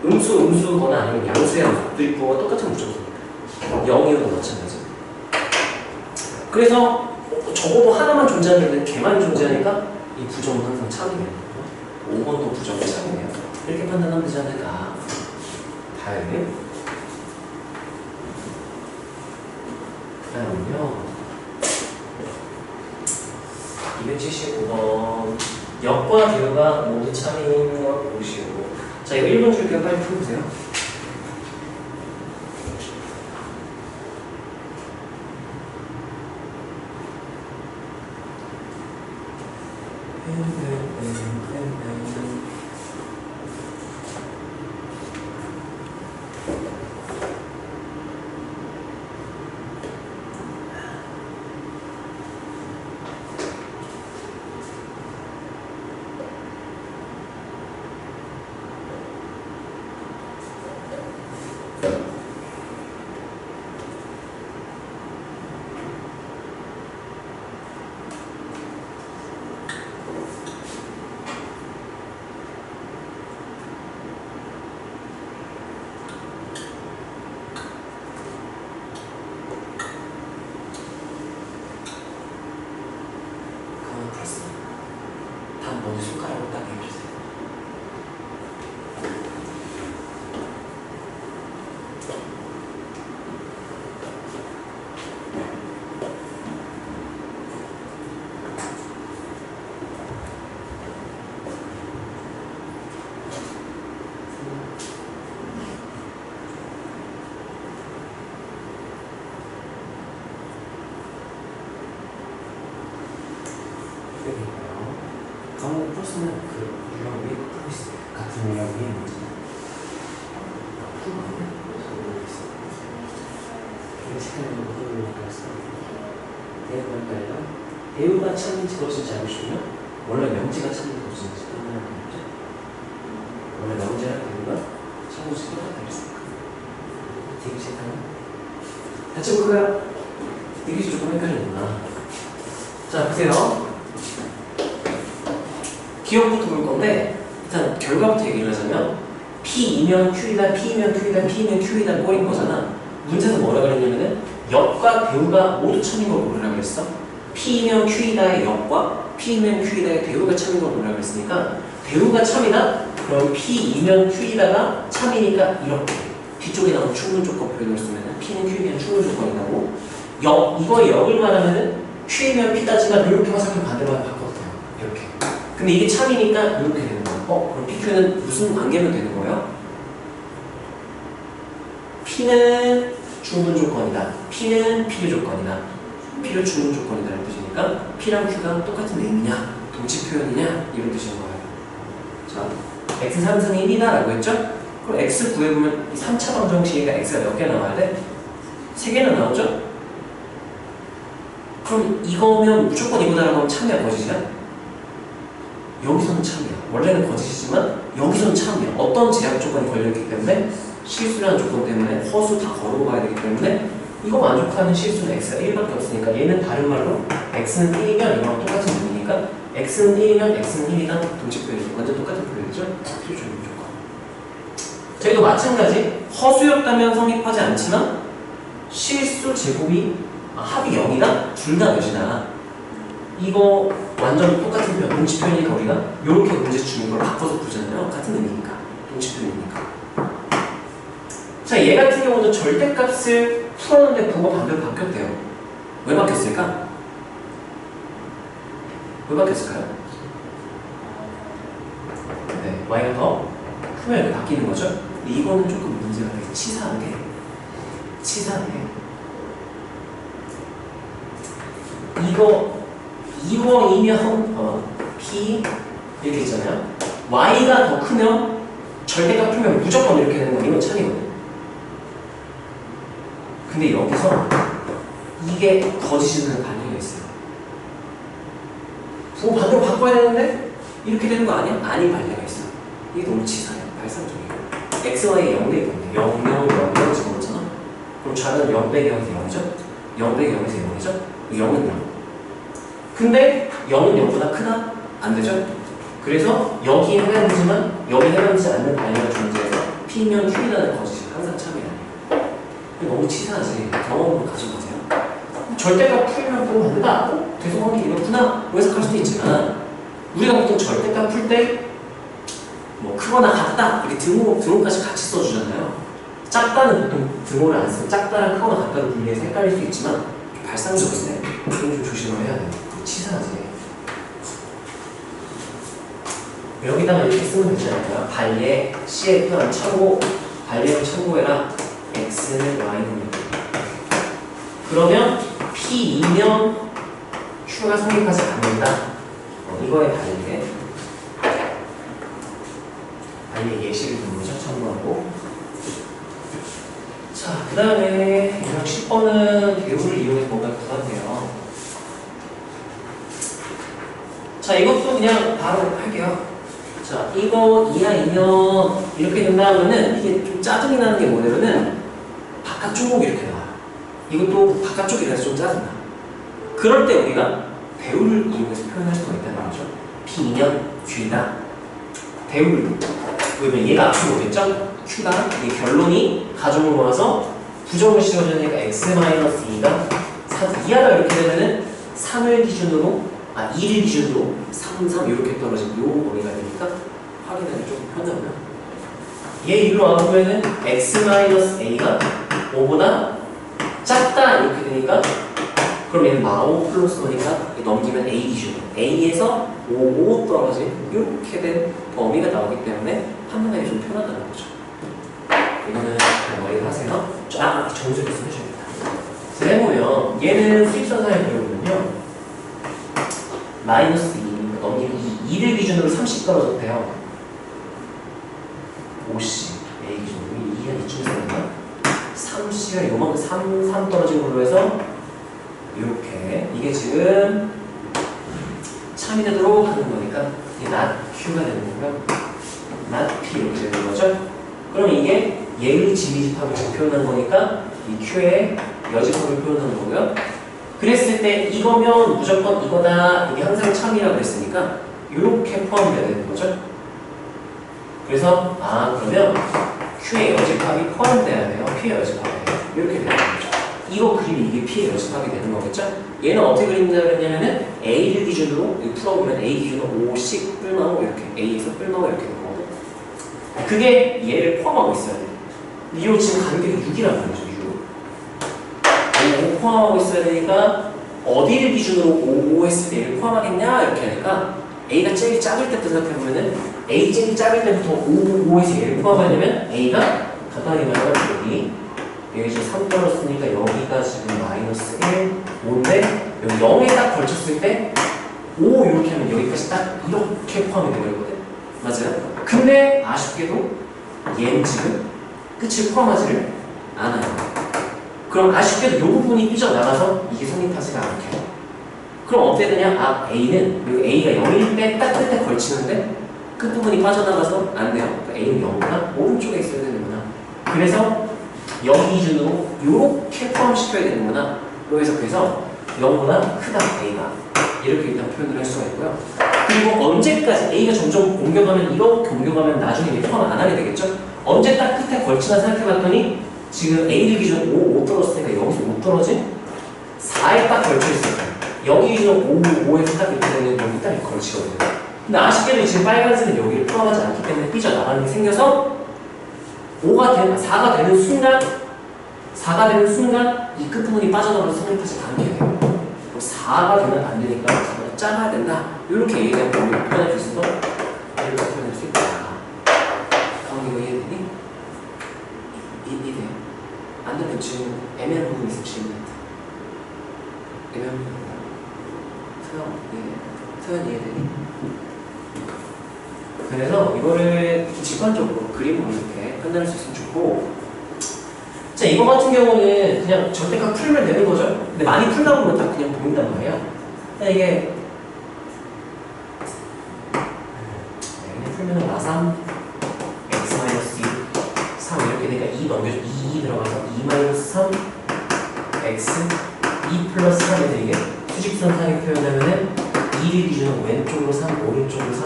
음수거나 아니면 양수의 양수 부가 똑같은 무조건 성립해요. 0이어도 마찬가지. 그래서 적어도 하나만 존재하는데 걔만 존재하니까 이 부정은 항상 참이네요. 5번도 부정이 참이네요. 이렇게 판단하면 되지 않을까. 다행이에요. 그 다음은요 275번 역과 듀가 모두 참인 걸 보시고 자 이거 1번 줄게요. 빨리 풀어보세요. 다음 먼저 손가락으로 딱 해주세요. 배우가 참인지 거짓인지 알고 싶으면 원래 명지가 참인지 거짓인지 판단하는 거죠. 원래 명지랑 배우가 참고지 똑같다 그랬으니까. 되게 체크하면 같이 볼까요? 이게 조금 헷갈리구나. 자, 보세요. 기억부터 볼 건데 일단 결과부터 얘기를 하자면 P이면 Q이다, P이면 Q이다, P이면 Q이다 꼴인 거잖아. 문제에서 뭐라 그랬냐면은 역과 배우가 모두 참인 걸 고르라고 그랬어. P이면 Q이다의 역과 P이면 Q이다의 배우가 참인 걸 고르라고 그랬으니까 배우가 참이다? 그럼 P이면 Q이다가 참이니까 이렇게 뒤쪽에 나온 충분 조건 표현을 쓰면 P는 Q이면 충분 조건이 나오고 이거의 역을 말하면은 Q이면 P다지만 이렇게 화살표 반대로 바꿔도 돼요. 이렇게. 근데 이게 참이니까 이렇게 되는 거예요. 그럼 PQ는 무슨 관계면 되는 거예요? P는 충분 조건이다. P는 필요 조건이다. 필요 충분 조건이다 이런 뜻이니까 P랑 Q가 똑같은 내용이냐? 동치 표현이냐? 이런 뜻인 거예요. 자, X 3승이 1이다 라고 했죠? 그럼 X 구해보면 이 3차 방정식이가 X가 몇 개 나와야 돼? 3개나 나오죠? 그럼 이거면 무조건 이거다라고 하면 참이야 거짓이야? 여기서는 참이야. 원래는 거짓이지만 여기서는 참이야. 어떤 제약 조건이 걸려있기 때문에 실수라는 조건 때문에 허수 다 걸고 가야 되기 때문에 이거 만족하는 실수는 X가 1밖에 없으니까 얘는 다른 말로 X는 1이면 이거랑 똑같은 의미니까 X는 1이면 X는 1이다 동식 표현이죠. 완전 똑같은 표현이죠. 필요 조건. 저희도 마찬가지 허수였다면 성립하지 않지만 실수 제곱이 합이 0이다? 둘 다 몇이다? 이거 완전 똑같은 표현, 동치 표현이니까 우리가 이렇게 문제 주는 걸 바꿔서 보잖아요. 같은 의미니까. 동치 표현이니까. 자, 얘 같은 경우는 절대값을 풀었는데 부호가 반대로 바뀌었대요. 왜 바뀌었을까? 왜 바뀌었을까요? 네, y가 더 크면 이렇게 바뀌는 거죠? 근데 이거는 조금 문제가 되게 치사한 게 이거 2원이면 P 이렇게 있잖아요. Y가 더 크면 절대값 풀면 무조건 이렇게 되는 거 이건 참이거든. 근데 여기서 이게 거짓이라는 반응이 있어요. 부호 반대로 바꿔야 되는데 이렇게 되는 거 아니야? 아닌 반대가 있어. 이게 너무 치사해요. 발상적이에요. X, Y의 0 대 0인데 0, 0, 0, 0 집어넣잖아. 그럼 좌는 0 빼기 0에서 0이죠? 0 빼기 0에서 0이죠? 0은 0. 근데 0은 0보다 크다? 안 되죠? 그래서 여기에 해당되지만 여기에 해당되지 않는 단위가 존재해서 P면 Q라는 거짓이 항상 참이 아니에요. 너무 치사하지. 경험으로 가져가세요. 절대값 풀면 보면 안 된다. 대소관계 이렇구나. 해석할 수도 있지만 우리가 보통 절대값 풀 때 뭐 크거나 같다 이렇게 등호까지 같이 써주잖아요. 작다는 보통 등호를 안 써요. 작다랑 크거나 같다로 분리해서 헷갈릴 수 있지만 발상적인데 그건 좀 조심을 해야 돼요. 치사하지. 여기다가 이렇게 쓰면 되지 않을까요? 발예 C에 표현 참고 발예를 참고해라. X는 Y는 그러면 P2면 Q가 성립하지 않는다. 이거의 발예 예시를 좀 먼저 참고하고 자, 그 다음에 10번은 배우를 이용해서 뭔가 구하세요. 자, 이것도 그냥 바로 할게요. 자, 이거 이하이면 이렇게 된다면은 이게 좀 짜증이 나는 게 뭐냐면은 바깥쪽이 이렇게 나와요. 이것도 바깥쪽이라서 좀 짜증나. 그럴 때 우리가 배우를 이용해서 표현할 수가 있다는 거죠. P이면 Q다. 배우를 그러면 얘가 앞으로 오겠죠? Q가 이 결론이 가정으로 와서 부정을 씌워주니까 X-2가 3 이하다 이렇게 되면은 3을 기준으로 2를 기준으로 3, 3 이렇게 떨어지고 요 거리가 되니까 확인하기 조금 편하고요. 얘 일로 와보면은 X-A가 5보다 작다 이렇게 되니까 그럼 얘는 마오 플러스 거니까 넘기면 A 기준으로 A에서 5 떨어진 이렇게 된 범위가 나오기 때문에 판단하기 좀 편하다는 거죠. 이거는 그냥 머리를 하세요. 쫙 정수를 쓰셔야겠다. 그래서 해보면 얘는 수익선상에 그려보면요 마이너스 2니까 넘기면 2를 기준으로 30 떨어졌대요. 5C A 기준으로 2한 이쯤에서니까 3C가 요만큼 3 떨어진 걸로 해서 이렇게 이게 지금 참이되도록 하는 거니까 이게 not Q가 되는 거고요. not P 이렇게 되는 거죠. 그럼 이게 얘의 지미집합을 지금 표현한 거니까 이 Q의 여집합을 표현하는 거고요. 그랬을 때 이거면 무조건 이거다. 이게 항상 참이라고 그랬으니까 이렇게 포함되어야 되는 거죠. 그래서 그러면 Q의 여집합이 포함돼야 돼요. P의 여집합이 이렇게 되는 거죠. 이거 그림이 이게 P의 여집합이 되는 거겠죠? 얘는 어떻게 그린다냐면은 A를 기준으로 풀어보면 A 기준으로 5씩 뿔나오 이렇게 A에서 뿔나오 이렇게 되는 거거든. 그게 얘를 포함하고 있어야 돼. 이거 지금 간격이 6이라는 거죠. 5 포함하고 있어야 되니까 어디를 기준으로 5 했을 때 얘를 포함하겠냐 이렇게 하니까 A가 제일 작을 때부터 생각해보면은 A 제일 작을 때부터 5에서 얘를 포함하려면 A가 간단히 말하면 여기 지금 3 떨어졌으니까 여기가 지금 마이너스 1, 5인데 여기 0에 딱 걸쳤을 때 5 이렇게 하면 여기까지 딱 이렇게 포함이 되버리거든. 맞아요? 근데 아쉽게도 얘는 지금 끝을 포함하지를 않아요. 그럼 아쉽게도 이 부분이 삐져나가서 이게 성립하지가 않게. 그럼 어떻게 되냐? A는 여기 A가 0일 때 딱 끝에 걸치는데 끝부분이 빠져나가서 안 돼요. 그러니까 A는 0보다 오른쪽에 있어야 되는구나. 그래서 0 기준으로 이렇게 포함시켜야 되는구나. 그래서 0보다 크다 A가 이렇게 일단 표현을 할 수가 있고요. 그리고 언제까지 A가 점점 옮겨가면 이렇게 옮겨가면 나중에 포함 안 하게 되겠죠? 언제 딱 끝에 걸치나 생각해봤더니 지금 A를 기준 5 떨어졌으니까 여기서 5 떨어진 4에 딱 걸쳐있어요. 여기 기준 5에서 딱 이렇게 되면 여기 딱 이렇게 걸치거든요. 근데 아쉽게도 지금 빨간색은 여기를 포함하지 않기 때문에 삐져나가는 게 생겨서 4가 되는 순간 이 끝부분이 빠져나가서 성립하지 않게 돼요. 4가 되면 안 되니까 4가 작아야 된다. 이렇게 얘기하면 우리가 표현할 수 있어서 이렇게 표현할 수 있다. 이거 이해되니? 이해돼요? 안 되면 지금 애매한 부분이 있으면 질문해. 애매한 부분. 서연 이해되니? 그래서 이거를 직관적으로 그림으로 이렇게 판단할 수 있으면 좋고, 자, 이거 같은 경우는 그냥 절대값 풀면 되는 거죠. 근데 많이 풀다 보면 다 그냥 보인단 말이에요. 이게 그냥 풀면은 마3 x-2 3 이렇게 되니까 2 넘겨줘. 2 들어가서 2-3 x 2 플러스 3에서 이게 수직선상에 표현하면은 2를 기준으로 왼쪽으로 3, 오른쪽으로 3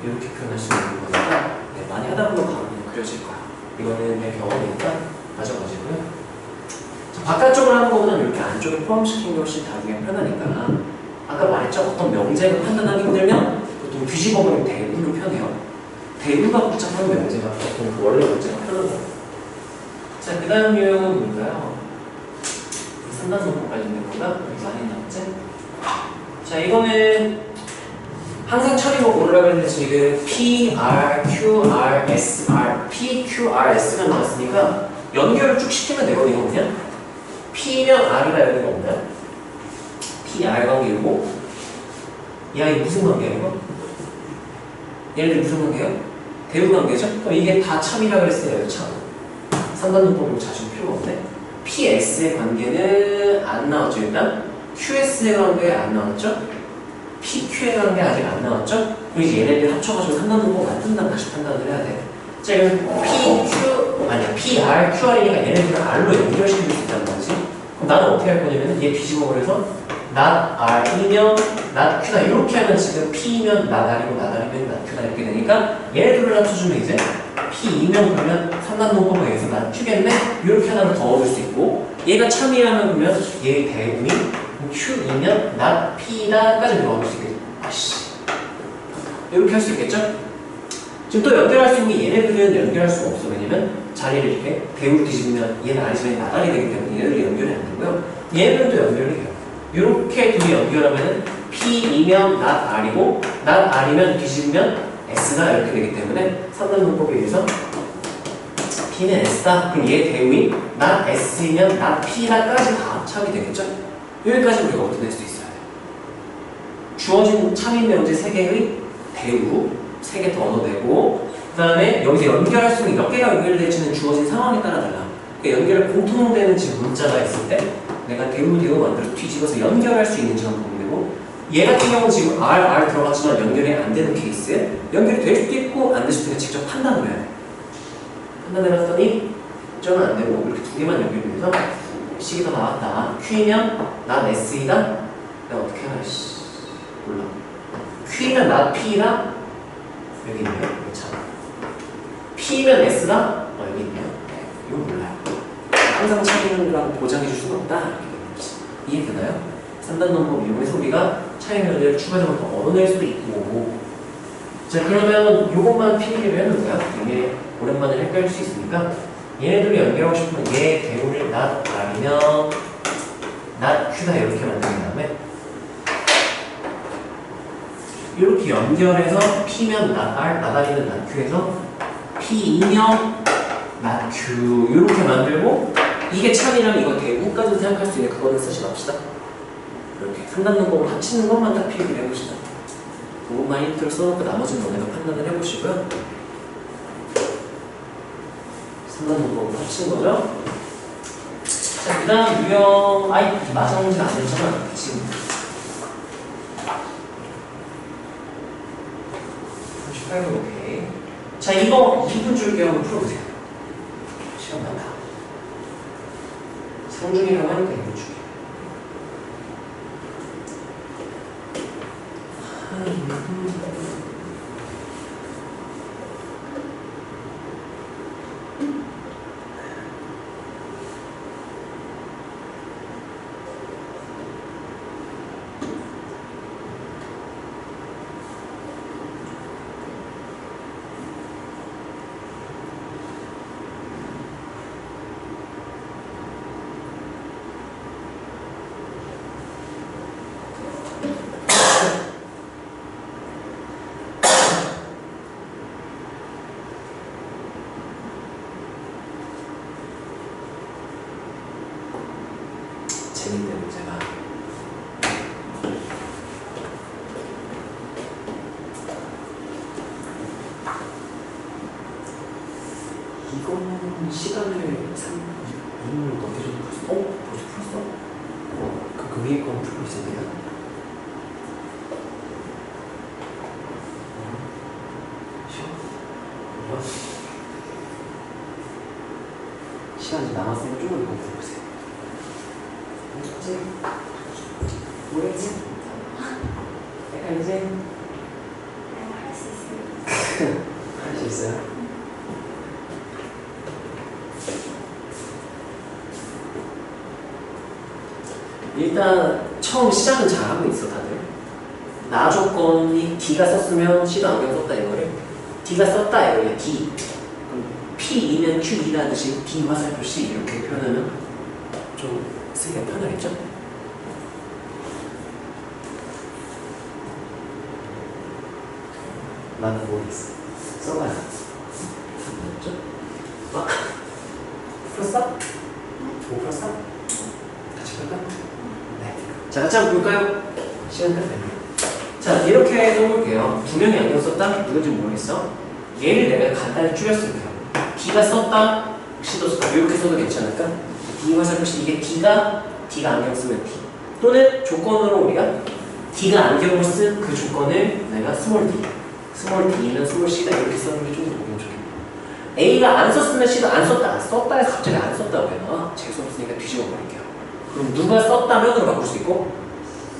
이렇게 표현할 수 있는 거니까 많이 하다 보면 감이 그려질 거야. 이거는 내 경험이니까 가져가시고요. 바깥쪽으로 하는 거보다는 이렇게 안쪽에 포함시킨 게 훨씬 나중에 편하니까 아까 말했죠? 어떤 명제가 판단하기 힘들면 보통 뒤집어보면 대부로 편해요. 대부가 복잡한 명제가 보통 원래 명제가 편한 거예요. 자, 그 다음 유형은 뭘까요? 3단 논법 관련된 거가 여기 많이 나왔지? 자, 이거는 항상 처리로 고르라고 했는데 지금 P, R, Q, R, S, R, P, Q, R, S가 나왔으니까 연결을 쭉 시키면 되거든요. 그냥 P면 R이가 여기가 없나요? P, R 관계이고 야, 이게 무슨 관계야 이거? 얘네들 무슨 관계예요? 대우 관계죠? 그럼 이게 다 참이라고 그랬어요. 참. 3단 논법으로 자주 필요가 없네. P, S의 관계는 안 나왔죠. 일단 QS의 관계 안 나왔죠? PQ에 가는 게 아직 안 나왔죠? 그리고 이제 얘네들 합쳐가지고 3단 논법 만든다면 다시 판단을 해야 돼. 자, 그럼 PR, QR이니까 얘네들을 R로 연결시킬 수 있단 말이지. 그럼 나는 어떻게 할 거냐면 얘 뒤집어버려서 not R이면 not Q다 이렇게 하면 지금 P면 not R이고 not R이면 not Q다 이렇게 되니까 얘네들을 합쳐주면 이제 P2면 그러면 3단 논법에 의해서 not Q겠네? 이렇게 하나를 더 얻을 수 있고 얘가 참이라면 그러면 얘의 대응이 Q이면 not P다까지 넣을 수 있겠죠. 이렇게 할 수 있겠죠? 지금 또 연결할 수 있는 게 얘네들은 연결할 수가 없어. 왜냐면 자리를 이렇게 대우로 뒤집으면 얘는 아니지만 나달이 되기 때문에 얘네들이 연결이 안 되고요. 얘네들은 또 연결이 돼요. 이렇게 둘이 연결하면 P이면 not R이고 not R이면 뒤집으면 S가 이렇게 되기 때문에 3단 논법에 의해서 P는 S다. 그럼 얘 대우인 not S이면 not P다까지 다 합참이 되겠죠? 여기까지 우리가 얻어낼 수 있어야 돼요. 주어진 참인 명제 3개의 대우 3개 더 얻어내고 그 다음에 여기서 연결할 수 있는 몇 개가 연결될지는 주어진 상황에 따라 달라. 그러니까 연결 공통되는 지금 문자가 있을 때 내가 대우 만들어서 뒤집어서 연결할 수 있는지만 보면 되고 얘 같은 경우는 지금 R 들어갔지만 연결이 안 되는 케이스. 연결이 될 수도 있고 안 될 수도 있고 직접 판단을 해야 돼. 판단을 했더니 저는 안 되고 이렇게 두 개만 연결이 돼서 식이 더 나왔다. Q이면 not S이다. 내가 어떻게 하나 몰라. Q이면 not P이다. 여기 있네요. 참. P면 S다. 여기 있네요. 네, 이거 몰라요. 항상 차이는이라고 보장해 줄 수는 없다. 이렇게 되는 거지. 이해되나요? 3단 논법 이용해서 우리가 차이 문제를 추가적으로 더 얻어낼 수도 있고. 자, 그러면 이것만 필기를 해놓은 거야. 이게 오랜만에 헷갈릴 수 있으니까 얘네들을 연결하고 싶으면 얘 대우를 not R이면 not Q다 이렇게 만든 다음에 이렇게 연결해서 P면 not R, not R이면 not Q해서 P2면 not Q 이렇게 만들고 이게 참이라면 이거 대우까지 생각할 수 있는 그거는 쓰지 맙시다. 이렇게 3단 논법을 합치는 것만 딱 필기를 해보시다. 그것만 힌트를 써놓고 나머지는 너네가 판단을 해보시고요. 3단 논법을 합치는 거죠. 자, 그 다음 유형 마지막 문제는 안 됐잖아. 지금 38번 오케이. 자, 이거 2분 줄기 한번 풀어보세요. 시간 많다. 상중이라고 하니까 2분 줄기. 재밌는 문제가 이거는 시간을 2분 넘게 좀 풀었어? 벌써 풀었어? 그 위에 거는 풀고 있었네요. 시간이 남았으니까 조금 더 풀어보세요. 뭐였지? 헷갈리지? 할 수 있어요. 할 수 있어요? 일단 처음 시작은 잘하고 있어 다들. 나 조건이 D가 썼으면 C도 안경 썼다 이거를 D가 썼다 이거야 D. 그럼 P2면 Q2라 하듯이 D 화살표 C 이렇게 표현하면 좀 쓰기가 편하겠죠? 나는 모르겠어. 써봐야 맞죠? 풀었어? 못 풀었어? 같이 풀까? 네. 자, 같이 한번 볼까요? 시간 끝내요. 자, 이렇게 해볼게요. 두 명이 안경 썼다? 누군지 모르겠어. 얘를 내가 간단히 줄였을게요. D가 썼다, C도 썼다. 이렇게 써도 괜찮을까? D 화살표 C, 이게 D가 안경 쓰면 D. 또는 조건으로 우리가 D가 안경을 쓴 그 조건을 내가 스몰 D. 스몰 D는 스몰 C다 이렇게 쓰는 게 좀 더 보면 좋겠네요. A가 안 썼으면 C도 안 썼다. 썼다 해서 갑자기 안 썼다고 해요. 재수없으니까 뒤집어 버릴게요. 그럼 누가 썼다면으로 바꿀 수 있고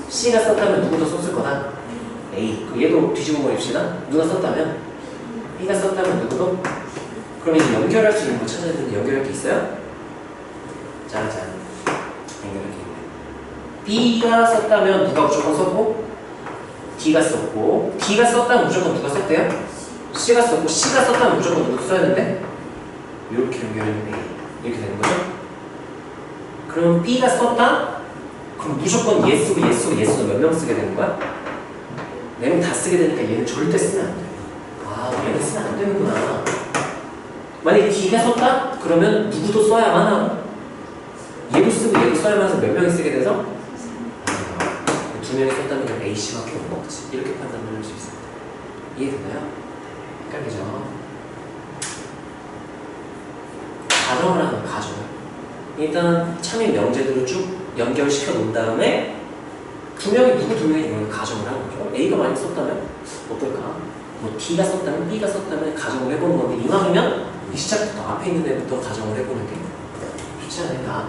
C가 썼다면 누구도 썼을 거다. A. 그럼 얘도 뒤집어 버립시다. 누가 썼다면 B가 썼다면 누구도. 그럼 이제 연결할 수 있는 거 찾아야 되는데 연결할 게 있어요? 짜잔. 연결할 게 있네. B가 썼다면 누가 무조건 썼고 D가 썼고 D가 썼다면 무조건 누가 썼대요? C가 썼고 C가 썼다면 무조건 누가 써야 되는데 이렇게 연결했는데 이렇게 되는 거죠? 그럼 B가 썼다? 그럼 무조건 얘 쓰고 얘 쓰고 얘 쓰고 몇 명 쓰게 되는 거야? 4명 다 쓰게 되니까 얘는 절대 쓰면 안 돼. 아, 얘는 쓰면 안 되는구나. 만약에 D가 썼다? 그러면 누구도 써야만 하고 얘도 쓰고 얘도 써야만 해서 몇 명이 쓰게 돼서 2명이 썼다면 그냥 A씨밖에 없는 거지. 이렇게 판단을 할 수 있습니다. 이해되나요? 헷갈리죠? 가정을 하는 가정을 일단 참인 명제들을 쭉 연결시켜 놓은 다음에 두 명이 누구 두 명이 이걸 가정을 하는 거죠. A가 많이 썼다면 어떨까? 뭐 B가 썼다면 B가 썼다면 가정을 해보는 건데 이왕이면 시작부터 앞에 있는 애부터 가정을 해보는 게 좋지 않을까.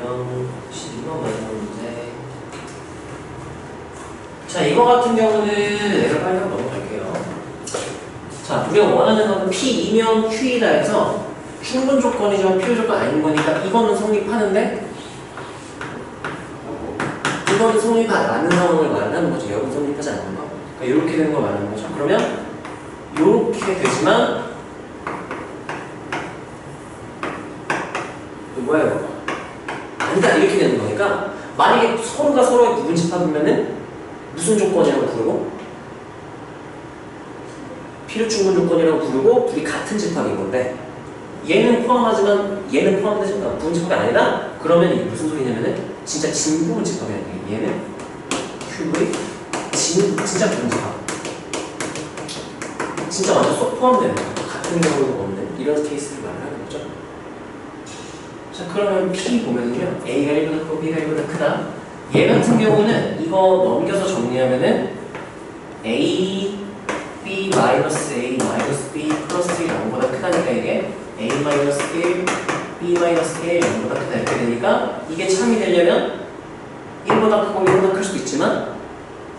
다음 12번 마지막 문제. 자, 이거 같은 경우는 내가 빨리 한번 넘어갈게요. 자, 우리가 원하는 건 P2면 Q이다 해서 충분 조건이지만 필요 조건 아닌 거니까 이거는 성립하는데 이거는 성립하지 않는 상황을 말하는 거죠. 여기 성립하지 않는 거. 그러니까 이렇게 되는 걸 말하는 거죠. 그러면 이렇게 되지만 이거 뭐야 이거? 아니다 이렇게 되는 거니까 만약에 서로가 서로의 부분 집합이면은 무슨 조건이라고 부르고 필요 충분 조건이라고 부르고 둘이 같은 집합인 건데 얘는 포함하지만 얘는 포함되지 않는 부분 집합이 아니라 그러면 이게 무슨 소리냐면은 진짜 진부분 집합이 아니에요. 얘는 큐브의 진짜 부분 집합. 진짜 완전 쏙 포함되는 거. 같은 경우도 없는 이런 케이스를 말하는 거죠. 자, 그러면 P 보면은요. A가 1보다 크고 B가 1보다 크다. 얘 같은 경우는 이거 넘겨서 정리하면은 A, B 마이너스 A 마이너스 B 플러스 1이 0보다 크다니까 이게 A 마이너스 1, B 마이너스 1, 0보다 크다 이렇게 되니까 이게 참이 되려면 1보다 크고 1보다 클 수도 있지만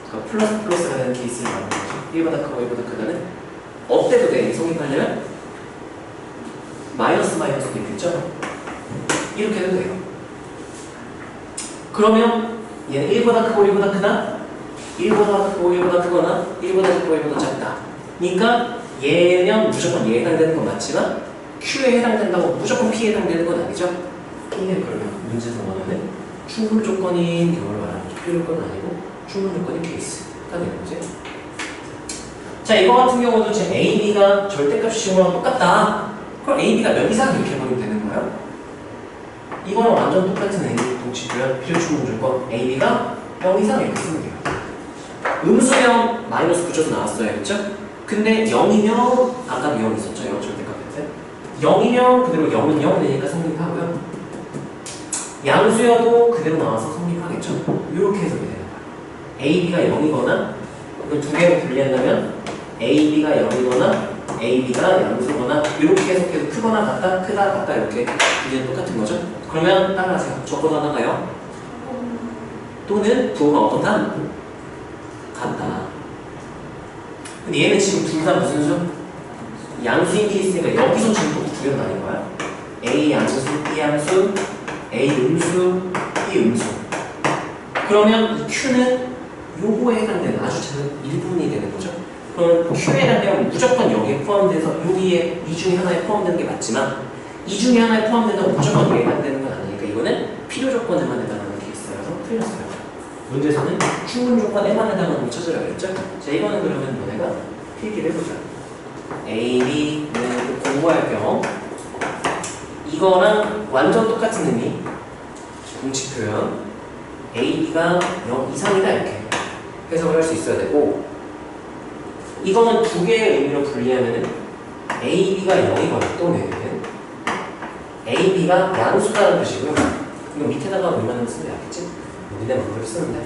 그러니까 플러스 플러스가 되는 케이스를 말하는 거죠. 1보다 크고 1보다 크다는 어때도 돼. 성립하려면 마이너스 마이너스도 있겠죠? 이렇게 해도 돼요. 그러면 얘는 1보다 크고 1보다 크다? 1보다 크고 1보다 크거나 1보다 작고 1보다 작다. 그러니까 얘면 무조건 얘에 해당되는 건 맞지만 Q에 해당된다고 무조건 P에 해당되는 건 아니죠? 이게 그러면 문제에서 원하는 충분 조건인 경우를 말하는 거죠. 필요 조건은 아니고 충분 조건인 케이스가 되는 거지. 자, 이거 같은 경우도 지금 A, B가 절대값 시험이랑 똑같다. 그럼 A, B가 몇 이상 이렇게 해버리면 되는 거예요? 이거랑 완전 똑같은 A, 동치고요. 필요 충분 조건 A, B가 0 이상 이렇게 쓰면 돼요. 음수면 마이너스 붙여서 나왔어요. 그렇죠? 근데 0이면 아까 0 있었죠? 0 절대값인데 0이면 그대로 0은 0 되니까 성립하고요. 양수여도 그대로 나와서 성립하겠죠? 이렇게 해석이 되는 거예요. A, B가 0이거나 두 개로 분리한다면 A, B가 0이거나 A, B가 양수거나 이렇게 해석해서 크거나 같다, 크다, 같다 이렇게 이제 똑같은 거죠? 그러면 따라하세요. 저거도 하나가요. 또는 부호가 어떻다? 같다. 근데 얘는 지금 둘 다 무슨 수? 양수인 케이스니까 여기서 지금 또 두 개로 나뉜 거야. A 양수, B 양수, A 음수, B 음수. 그러면 이 Q는 요거에 해당되는 아주 작은 일부분이 되는 거죠. 그럼 Q에 해당되면 무조건 여기에 포함돼서 여기에 이 중에 하나에 포함되는 게 맞지만 이 중에 하나에 포함된다고 무조건 여기에 해당되는 건 아니니까 이거는 필요 조건에만 해당하는 케이스라서 틀렸어요. 문제에서는 충분 조건에만 해당하는 걸 찾으라 그랬죠? 자, 이거는 그러면 너네가 필기를 해보자. A, B는 공부할 겸 이거랑 완전 똑같은 의미 공식 표현 A, B가 0 이상이다 이렇게 해석을 할 수 있어야 되고 이거는 두 개의 의미로 분리하면은 A, B가 0이거나 또는 A, B가 양수다라는 뜻이고요. 이거 밑에다가 얼마나 쓰면 되겠지? 니네 마음대로 쓰는데.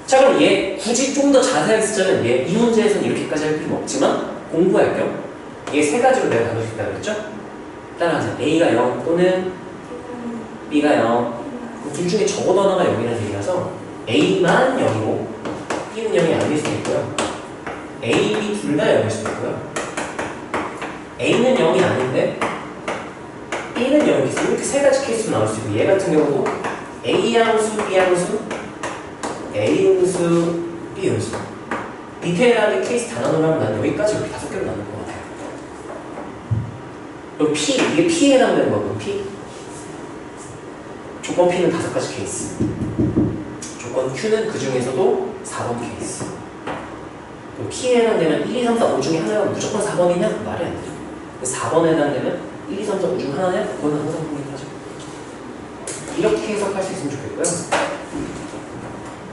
자, 그럼 얘 굳이 좀 더 자세하게 쓰자면 얘 이 문제에서는 이렇게까지 할 필요는 없지만 공부할 겸 얘 세 가지로 내가 나눌 수 있다고 그랬죠? 따라하세요. A가 0 또는 B가 0. 둘 중에 적어도 하나가 0이라는 얘기라서 A만 0이고 B는 0이 아닐 수도 있고요. A, B 둘 다 0일 수도 있고요. A는 0이 아닌데 B는 0이 있어요. 이렇게 세 가지 케이스로 나올 수 있고 얘 같은 경우도 A 양수, B 양수, A 음수, B 음수. 디테일하게 케이스 다 나누면 난 여기까지 이렇게 5개로 나눌 것 같아요. 그리고 P, 이게 P에 해당되는 거고 P. 조건 P는 5가지 케이스. 조건 Q는 그 중에서도 4번 케이스. 그럼 P에 해당되면 1, 2, 3, 4, 5 중에 하나가 무조건 4번이냐? 말이 안 되죠. 4번에 해당되면 1, 2, 3, 4, 5 중 하나냐? 그건 항상 성립하죠. 이렇게 해석할 수 있으면 좋겠고요.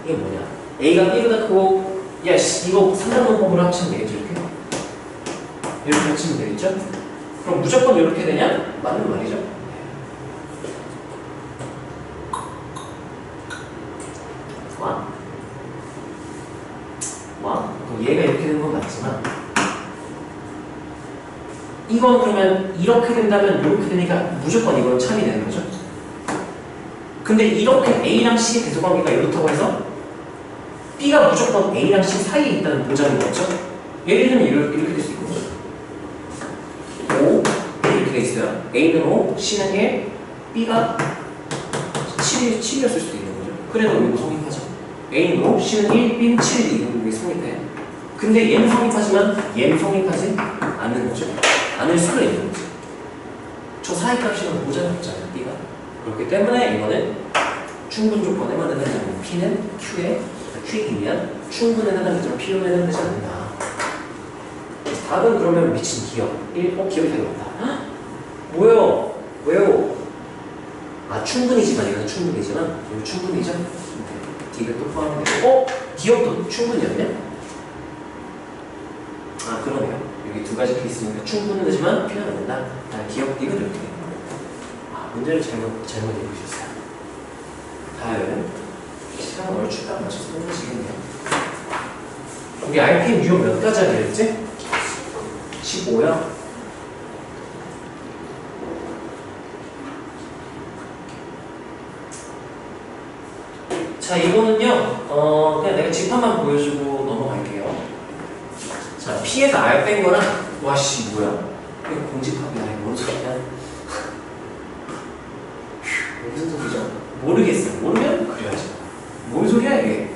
이게 뭐냐? A가 B보다 크고 야, 이거 3단원법으로 합치면 되겠죠? 이렇게? 이렇게 합치면 되겠죠? 그럼 무조건 이렇게 되냐? 맞는 말이죠. 그럼 얘가 이렇게 되는 건 맞지만 이건 그러면 이렇게 된다면 이렇게 되니까 무조건 이건 참이 되는 거죠. 근데 이렇게 A랑 C의 대소관계가 이렇다고 해서 B가 무조건 A랑 C 사이에 있다는 보장이 없죠. 예를 들면 이렇게 될 수 있고 5 이렇게 돼 있어요. A는 5, C는 1, B가 7이었을 수도 있는 거죠. 그래도 이거 성립하죠. A는 5, C는 1, B는 7, 이게 성립해요. 근데 얘는 성립하지만 얘는 성립하지 않는 거죠. 않을 수가 있는 거죠. 저 사이값이랑 보장이 없잖아요, B가. 그렇기 때문에 이거는 충분 조건에만 해당되는 P는 Q에 의한 충분에 해당되지만 P로 해당되지 않는다. 답은 그러면 미친 기억. 기억이 되게 많다. 뭐요? 왜요? 충분이지만 이거는 충분이지만 이거 충분이죠? D가 또 포함이 되고 기억도 충분이었네? 그러네요. 여기 두 가지 케이스니까 충분은 되지만 필요는 안 된다. 기억 D가 이렇게 됩니다. 문제를 잘못 읽으셨어요. 다음 시간 얼추 딱 맞춰서 끝내시겠네요. 우리 RPM 유형 몇 가지 하기로 했지? 15요? 자, 이거는요, 그냥 내가 집합만 보여주고 넘어갈게요. 자, P에서 R 뺀 거랑, 와씨, 뭐야? 이거 공집합이야. 뭔 소리야? 무슨 소리죠? 모르겠어요. 모르면 그래야지. 뭔 소리야, 이게?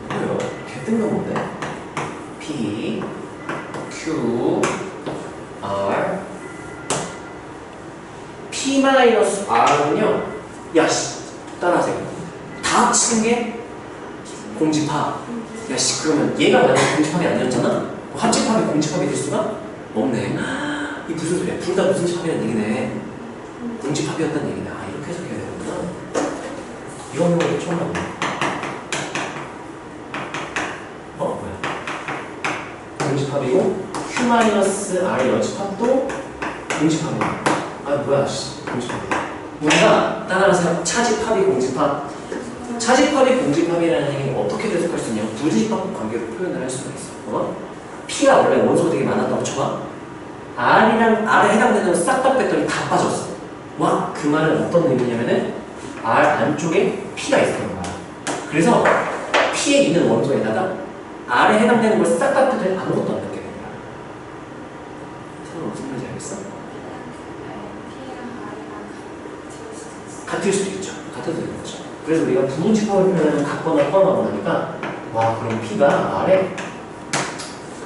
뭐예요? 개뜬금없네. P, Q, R. P-R은요, 야씨, 따라하세요. 다 합치는 게 공집합. 야씨, 그러면 얘가 만약에 공집합이 아니었잖아? 합집합이 공집합이 될 수가 없네. 이 무슨 소리야? 둘 다 무슨 집합이라는 얘기네. 공집합이었다는 얘기네. 이렇게 해석해야 되는구나. 이런 거 처음 봤네. 뭐야? 공집합이고 Q-R 여집합도 공집합이야. 뭐야, 씨. 공집합이야. 우리가 따라가서 차집합이 공집합. 차집합이 공집합이라는 얘기는 어떻게 해석할 수 있냐면 부집합 관계로 표현을 할 수가 있어. P가 원래 원소가 되게 많았다고 쳐봐. R이랑 R에 해당되는 싹 다 뺐더니 다 빠졌어. 그 말은 어떤 의미냐면은 R 안쪽에 P가 있었던 거야. 그래서 P에 있는 원소에다가 R에 해당되는 걸 싹 다 뺐더니 아무것도 안 남게 된 거야. 서로 무슨 말인지 알겠어? 같을 수도 있죠. 같아도 되는 거죠. 그래서 우리가 부분집합을 표현하면 같거나 포함하고 나니까 그럼 P가 R에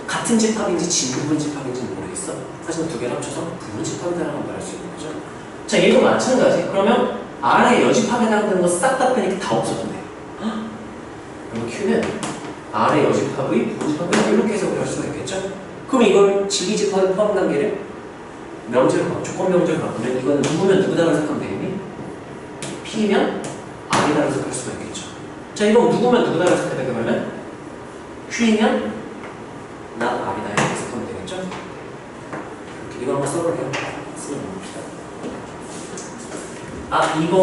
같은 집합인지 진부분집합인지는 모르겠어. 하지만 두 개를 합쳐서 부분집합이다라고 말할 수 있는 거죠. 자, 얘도 마찬가지. 그러면 R의 여집합에 해당되는 거 싹 다 빼니까 다 없어졌네. 그럼 Q는 R의 여집합의 부분집합을 이렇게 해석을 할 수가 있겠죠? 그럼 이걸 진리집합의 포함 단계를 명제로 조건 명제로 바꾸면 이거는 누구면 누구다라고 생각하면 되겠니? P면 R이라고 생각할 수가 있겠죠. 자, 이거 누구면 누구다라고 생각하면 Q면 나 R이다 이렇게 생각하면 되겠죠? 이거 한번 써볼게요. 써봅시다. 이거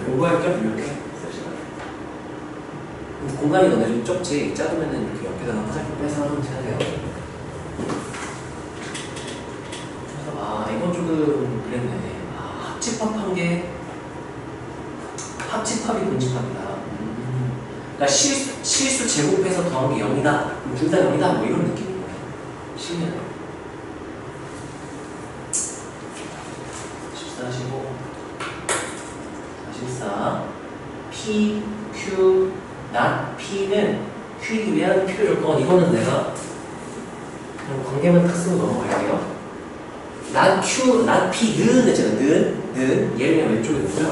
공부할 겸 이렇게 씁시다. 공간이 너네 좀 좁지? 작으면은 이렇게 옆에다가 화살표 빼서 하면 돼요. 그래서 이건 조금 그랬네. 합집합한 게 합집합이 분집합이다. 그러니까 실수 제곱해서 더한 게 0이다. 둘 다 0이다. 뭐 이런 느낌인 거예요. 신기하네요. 14, 15, 44. P, Q, not P는 Q이기 위한 필요 조건. 이거는 내가 그냥 관계만 딱 쓰고 넘어갈게요. not Q, not P는 했잖아. 는 얘를 그냥 왼쪽에 놓고요.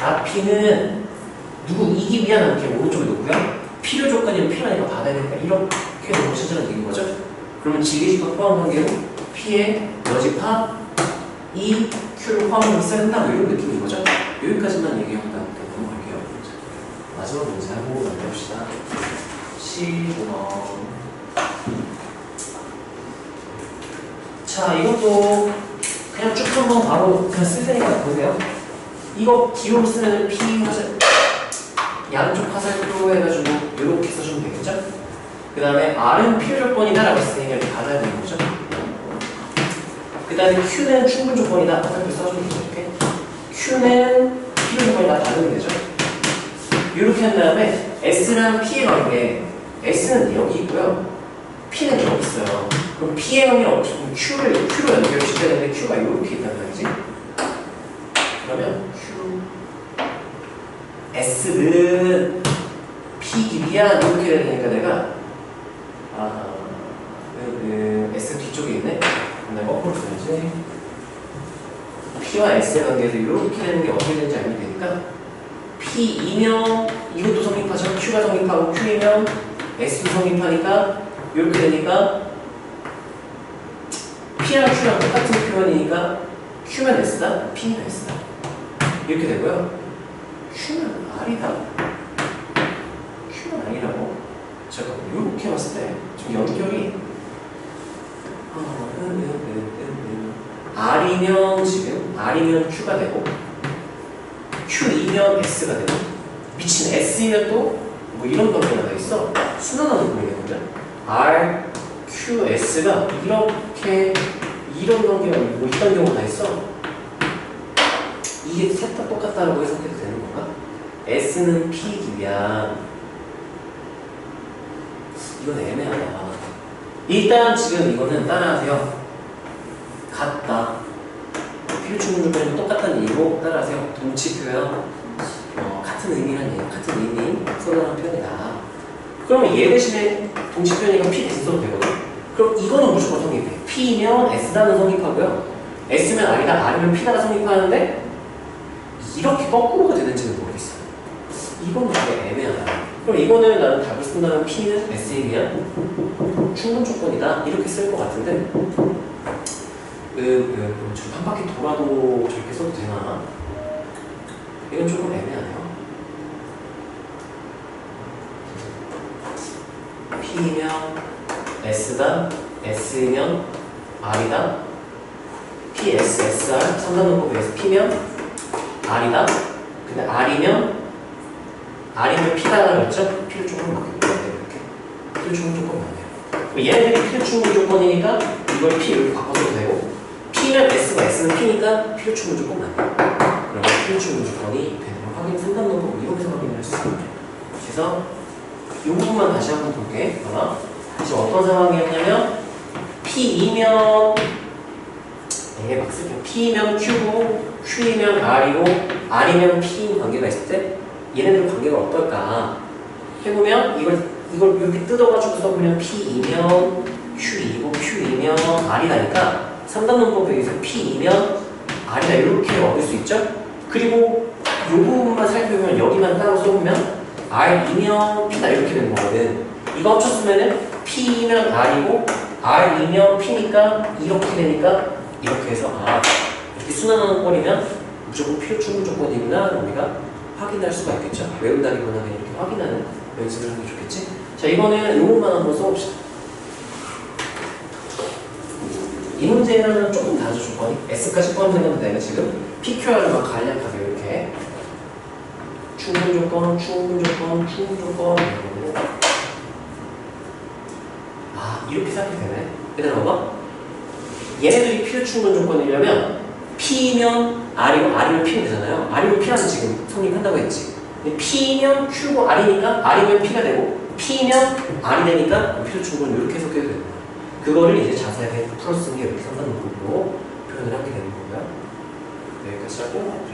not P는 누구 이기 위한 이렇게 오른쪽에 놓고요. 필요 조건이면 필요하니까 받아야 되니까 이렇게 놓으시자는 얘기인 거죠. 그러면 진리집합 포함 관계로 P의 여집합 E, Q를 포함하면 있어야 된다. 이런 느낌인 거죠. 여기까지만 얘기하고 넘어갈게요. 마지막 문제 하고 넘겨봅시다. 15번 자, 이것도 그냥 쭉 한번 바로 그냥 쓸 테니까 보세요. 이거 기호로 쓰면 P 화살, 양쪽 화살표 해가지고 이렇게 써주면 되겠죠? 그 다음에 R은 필요 조건이다 라고 했으니까 이렇게 받아야 되는 거죠. 그 다음에 Q는 충분 조건이다. 화살표 써주면 되죠. 이렇게. Q는 필요 조건이다. 받으면 되죠. 이렇게 한 다음에 S랑 P의 관계. S는 여기 있고요. P는 여기 있어요. 그럼 P의 관계는 어떻게 보면 Q로 연결시켜야 되는데 Q가 이렇게 있단 말이지. 그러면 Q S는 P 길이야 이렇게 되니까 내가 S 뒤쪽에 있네. 내가 거꾸로 써야지. P와 S의 관계에서 이렇게 되는 게 어떻게 되는지 알면 되니까 P이면 이것도 성립하죠. Q가 성립하고 Q이면 S도 성립하니까 이렇게 되니까 P랑 Q랑 똑같은 표현이니까 Q면 S다, P면 S다 이렇게 되고요. Q는 R이다. Q는 R이라고 제가 이렇게 봤을 때 좀 연결이 R이면 지금 R이면 Q가 되고 Q이면 S가 되고 미친 S이면 또 뭐 이런 관계가 다 있어. 순환하는 관계거든. R, Q, S가 이렇게 이런 관계가 뭐 있던 경우가 다 있어. 이게 셋 다 똑같다라고 해석해도 되는 건가? S는 P 기면 이건 애매하다. 일단 지금 이거는 따라하세요. 같다. 필요 충분 조건이 똑같다는 얘기고 따라하세요. 동치 표현. 같은 의미란 얘기, 같은 의미 써놓은 표현이다. 그러면 얘 대신에 동치 표현이니까 P 대신 써도 되거든. 그럼 이거는 무조건 성립해. P면 S다는 성립하고요. S면 R이다, R이면 P다가 성립하는데 이렇게 거꾸로가 되는지는 모르겠어. 이건 되게 애매하다. 그럼 이거는 나는 답을 쓴다면 P는 S에 의한 충분 조건이다. 이렇게 쓸 것 같은데 한 바퀴 돌아도 저렇게 써도 되나? 이건 조금 애매하네요. P면 S다, S면 R이다. P, S, SR, 3단원법에서 P면 R이다. 근데 R이면 P다라고 했죠? P를 조금 바뀌어야 돼요. 이렇게. P를 충분 조건이 아니에요. 얘네들이 P를 충분 조건이니까 이걸 P 이렇게 바꿔줘도 되고 P면 S가 S는 P니까 P를 충분 조건 아니에요. 그러면 P를 충분 조건이 되는 걸 확인 3단원법으로 이렇게 해서 확인을 할 수 있습니다. 그래서 이 부분만 다시 한번 볼게. 지금 어떤 상황이었냐면 P이면 이게 막 쓸게요. P면 Q고 Q이면 R이고 R이면 P인 관계가 있을 때 얘네들 관계가 어떨까 해보면 이걸 이렇게 뜯어가지고 써보면 P이면 Q이고 Q이면 R이다니까 3단원법에 의해서 P이면 R이다 이렇게 얻을 수 있죠? 그리고 이 부분만 살펴보면 여기만 따로 써보면 R이면 P다 이렇게 되는 거거든. 이거 합쳤으면은 P이면 R이고 R이면 P니까 이렇게 되니까 이렇게 해서 이렇게 순환하는 꼴이면 무조건 필요 충분 조건이구나 우리가 확인할 수가 있겠죠. 외운다기보다 그냥 이렇게 확인하는 연습을 하는 게 좋겠지. 자, 이번에는 이 부분만 한번 써봅시다. 이 문제는 조금 다르죠. 조건이 S까지 포함되는 데는 지금 PQR을 막 간략하게 이렇게 충분 조건, 충분 조건, 충분 조건 이렇게 생각이 되네. 얘들아 봐봐. 얘네들이 필요 충분 조건이려면 P면 R이고 R이면 P면 되잖아요. R이면 P라는 지금 성립한다고 했지. 근데 P면 Q고 R이니까 R이면 P가 되고 P면 R이 되니까 필요 충분 이렇게 해석해도 되는 거야. 그거를 이제 자세하게 풀어쓰는 게 이렇게 3단원법으로 표현을 하게 되는 거고요. 여기까지 하고